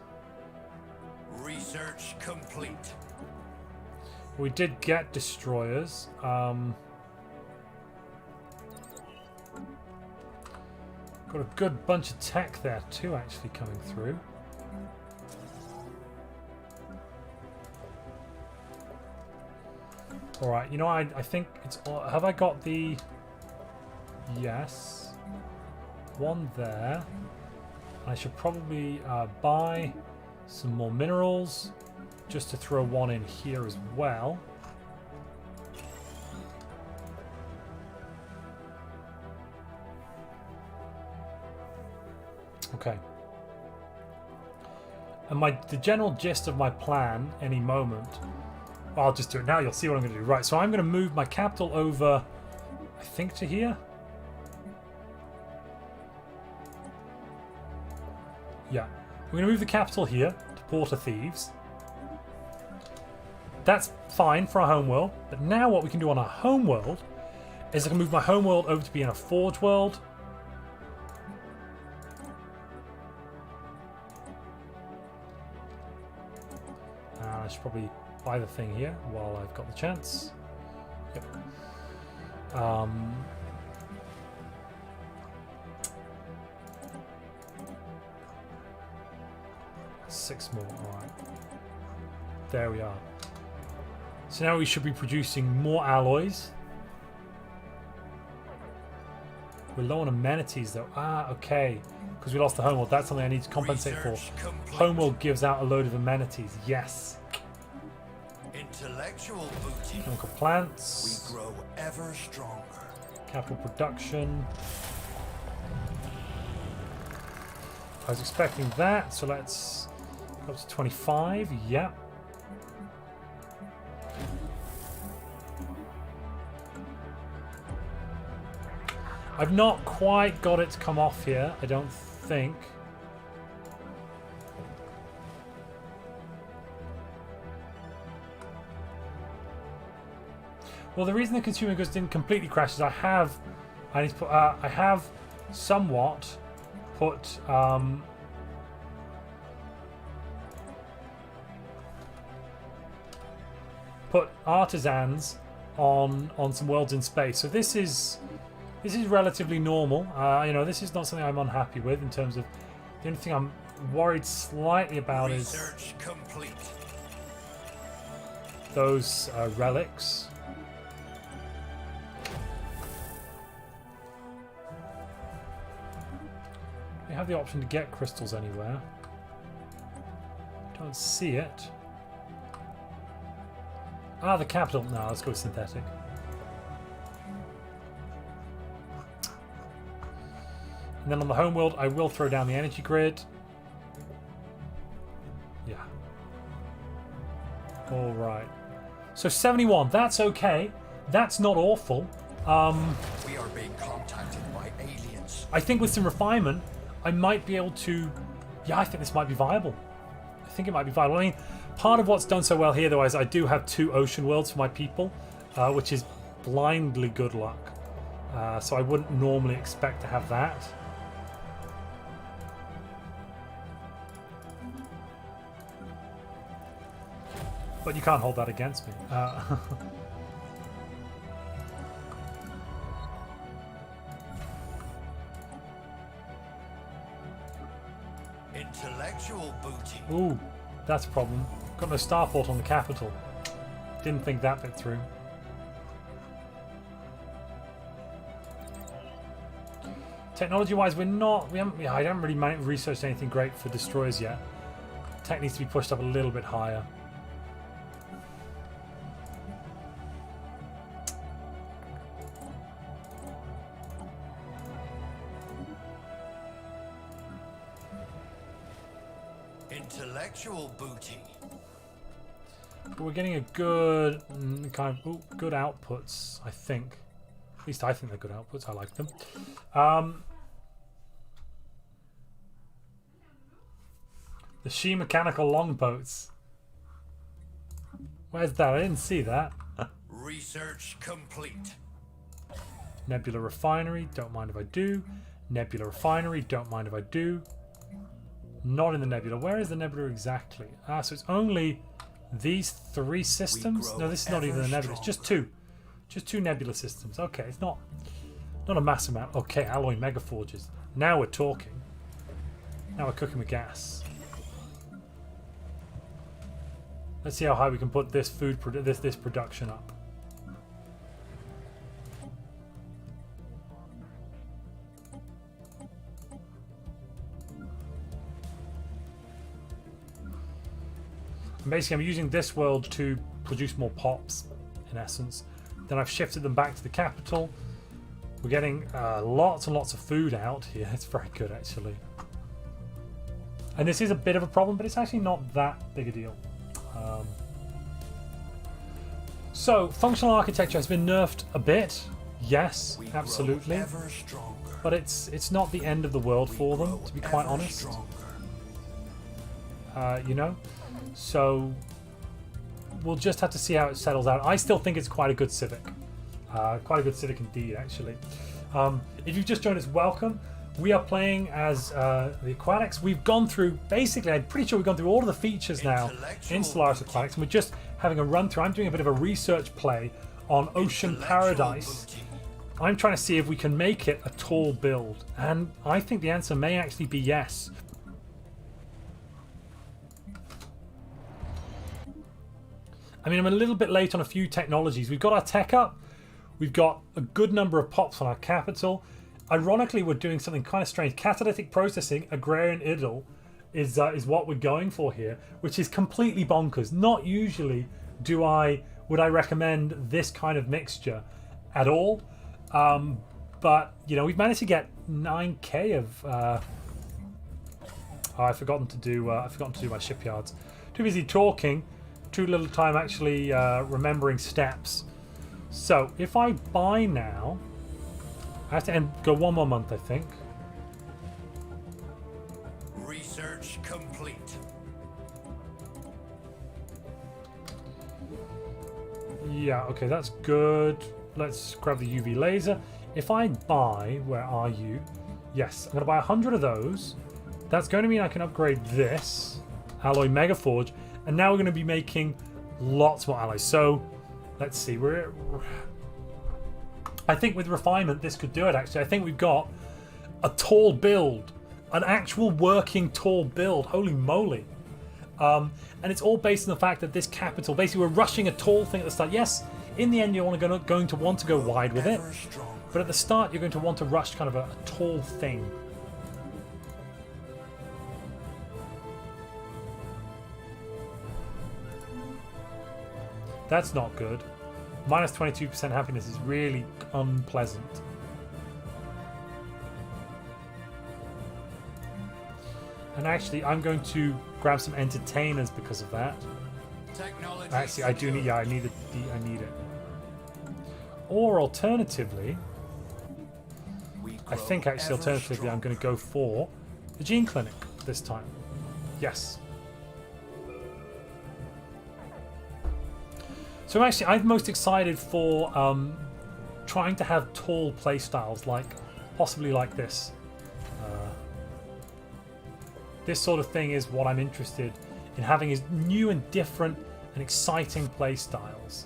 Research complete. We did get destroyers. Got a good bunch of tech there too, actually coming through. All right, you know, I think it's. Have I got the? Yes. One there. I should probably buy some more minerals just to throw one in here as well. Okay. And the general gist of my plan, any moment, well, I'll just do it now, you'll see what I'm going to do. Right, so I'm going to move my capital over, I think, to here. Yeah, we're going to move the capital here to Port of Thieves. That's fine for our homeworld, but now what we can do on our homeworld is I can move my homeworld over to be in a forge world. I should probably buy the thing here while I've got the chance. Yep. 6 more. Alright. There we are. So now we should be producing more alloys. We're low on amenities though. Ah, okay. Because we lost the homeworld. That's something I need to compensate for. Homeworld gives out a load of amenities. Yes. Intellectual booty. Chemical plants. We grow ever stronger. Capital production. I was expecting that, so let's go up to 25. Yeah. I've not quite got it to come off here, I don't think. Well, the reason the consumer goods didn't completely crash is I need to put, I have somewhat put artisans on some worlds in space. So this is This is relatively normal. You know, this is not something I'm unhappy with in terms of... The only thing I'm worried slightly about Research complete. is those relics. We have the option to get crystals anywhere. Don't see it. Ah, the capital. No, let's go synthetic. And then on the homeworld, I will throw down the energy grid. Yeah. All right. So 71. That's okay. That's not awful. We are being contacted by aliens. I think with some refinement, I might be able to... Yeah, I think this might be viable. I think it might be viable. I mean, part of what's done so well here, though, is I do have 2 ocean worlds for my people, which is blindly good luck. So I wouldn't normally expect to have that. But you can't hold that against me. Intellectual booty. Ooh, that's a problem. Got no starport on the capital. Didn't think that bit through. Technology-wise, I haven't really researched anything great for destroyers yet. Tech needs to be pushed up a little bit higher. Intellectual booty. But we're getting a good good outputs, I think. At least I think they're good outputs. I like them. The She Mechanical Longboats. Where's that? I didn't see that. Research complete. Nebula Refinery. Don't mind if I do. Nebula Refinery. Don't mind if I do. Not in the nebula. Where is the nebula exactly? Ah, so it's only these 3 systems? No, this is not even the nebula. It's just 2. Just 2 nebula systems. Okay, it's not a mass amount. Okay, alloy megaforges. Now we're talking. Now we're cooking with gas. Let's see how high we can put this this production up. And basically, I'm using this world to produce more pops, in essence. Then I've shifted them back to the capital. We're getting lots and lots of food out here. It's very good, actually. And this is a bit of a problem, but it's actually not that big a deal. So, functional architecture has been nerfed a bit. Yes, absolutely. But it's not the end of the world for them, to be quite honest. You know? So we'll just have to see how it settles out. I still think it's quite a good Civic. Quite a good Civic indeed, actually. If you've just joined us, welcome. We are playing as the Aquatics. We've gone through, basically, I'm pretty sure we've gone through all of the features now in Stellaris Aquatics, and we're just having a run through. I'm doing a bit of a research play on Ocean Paradise. I'm trying to see if we can make it a tall build, and I think the answer may actually be yes. I mean, I'm a little bit late on a few technologies. We've got our tech up. We've got a good number of pops on our capital. Ironically, we're doing something kind of strange. Catalytic processing, agrarian idle, is what we're going for here, which is completely bonkers. Not usually would I recommend this kind of mixture at all. But you know, we've managed to get 9k of. I've forgotten to do my shipyards. Too busy talking. Too little time actually remembering steps. So if I buy now, I have to go 1 more month, I think. Research complete. Yeah, okay, that's good. Let's grab the UV laser. If I buy, where are you? Yes, I'm going to buy 100 of those. That's going to mean I can upgrade this alloy megaforge, and now we're going to be making lots more alloys. So let's see, I I think with refinement, this could do it, actually. I think we've got a tall build. An actual working tall build. Holy moly. And it's all based on the fact that this capital, basically we're rushing a tall thing at the start. Yes, in the end you're going to want to go wide with it. But at the start you're going to want to rush kind of a tall thing. That's not good. Minus 22% happiness is really unpleasant. And actually, I'm going to grab some entertainers because of that. Actually, I do need. Yeah, I need it. I need it. Or alternatively, I think actually alternatively, I'm going to go for the gene clinic this time. Yes. So actually, I'm most excited for trying to have tall playstyles, like possibly like this. This sort of thing is what I'm interested in having, is new and different and exciting playstyles.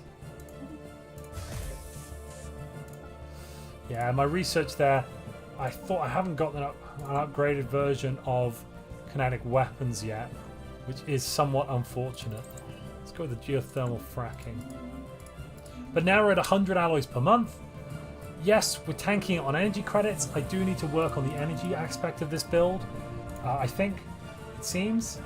Yeah, my research there, I thought I haven't got an upgraded version of kinetic weapons yet, which is somewhat unfortunate. Let's go with the geothermal fracking. But now we're at 100 alloys per month. Yes, we're tanking it on energy credits. I do need to work on the energy aspect of this build. I think, it seems.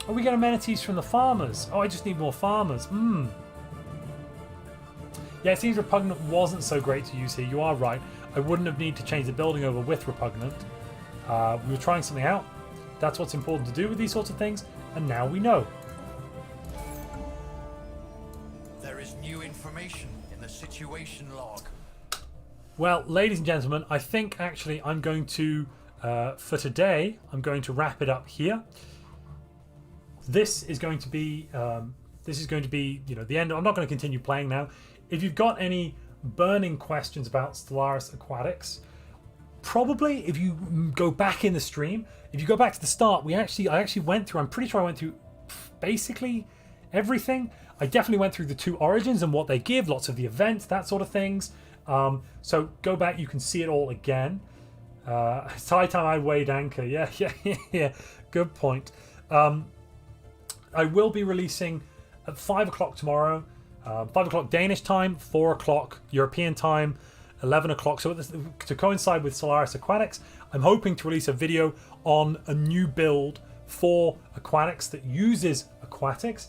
Oh, we get amenities from the farmers. Oh, I just need more farmers. Yeah, it seems Repugnant wasn't so great to use here. You are right. I wouldn't have needed to change the building over with Repugnant. We were trying something out. That's what's important to do with these sorts of things. And now we know. There is new information in the situation log. Well, ladies and gentlemen, I think actually I'm going to, for today, I'm going to wrap it up here. This is going to be, you know, the end. I'm not going to continue playing now. If you've got any burning questions about Stellaris Aquatics, probably if you go back in the stream, if you go back to the start, I actually went through, I'm pretty sure I went through basically everything. I definitely went through the 2 origins and what they give, lots of the events, that sort of things. So go back, you can see it all again. It's high time I weighed anchor. Yeah. Good point. I will be releasing at 5 o'clock tomorrow, 5 o'clock Danish time, 4 o'clock European time, 11 o'clock. So to coincide with Stellaris Aquatics, I'm hoping to release a video on a new build for Aquatics that uses Aquatics,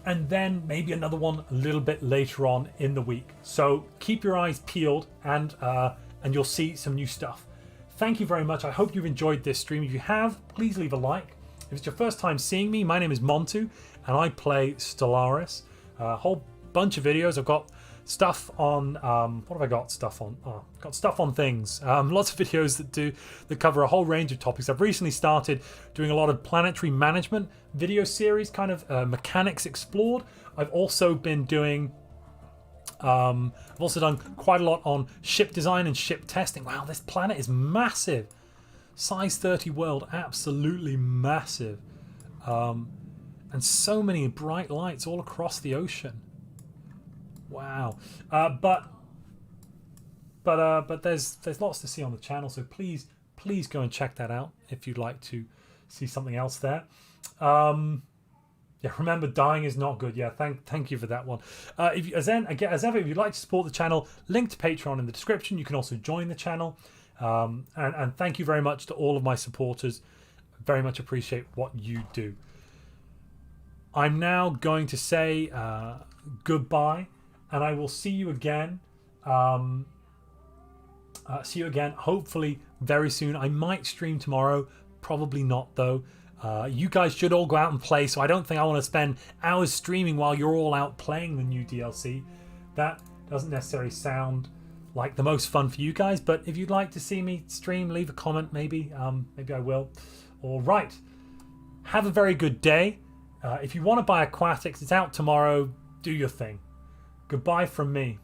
and then maybe another one a little bit later on in the week. So keep your eyes peeled, and you'll see some new stuff. Thank you very much. I hope you've enjoyed this stream. If you have, please leave a like. If it's your first time seeing me, my name is Montu, and I play Stellaris. A whole bunch of videos. I've got stuff on what have I got stuff on? Oh, I've got stuff on things. Lots of videos that cover a whole range of topics. I've recently started doing a lot of planetary management video series, kind of mechanics explored. I've also been doing I've also done quite a lot on ship design and ship testing. Wow, this planet is massive. Size 30 world, absolutely massive. And so many bright lights all across the ocean. Wow. But there's lots to see on the channel, so please go and check that out if you'd like to see something else there. Yeah, remember, dying is not good. Yeah, thank you for that one. As ever, if you'd like to support the channel, link to Patreon in the description. You can also join the channel. And thank you very much to all of my supporters. Very much appreciate what you do. I'm now going to say goodbye, and I will see you again. Hopefully very soon. I might stream tomorrow, probably not though. You guys should all go out and play, so I don't think I want to spend hours streaming while you're all out playing the new DLC. That doesn't necessarily sound like the most fun for you guys, but if you'd like to see me stream, leave a comment, maybe I will. All right, have a very good day. If you want to buy Aquatics, it's out tomorrow. Do your thing. Goodbye from me.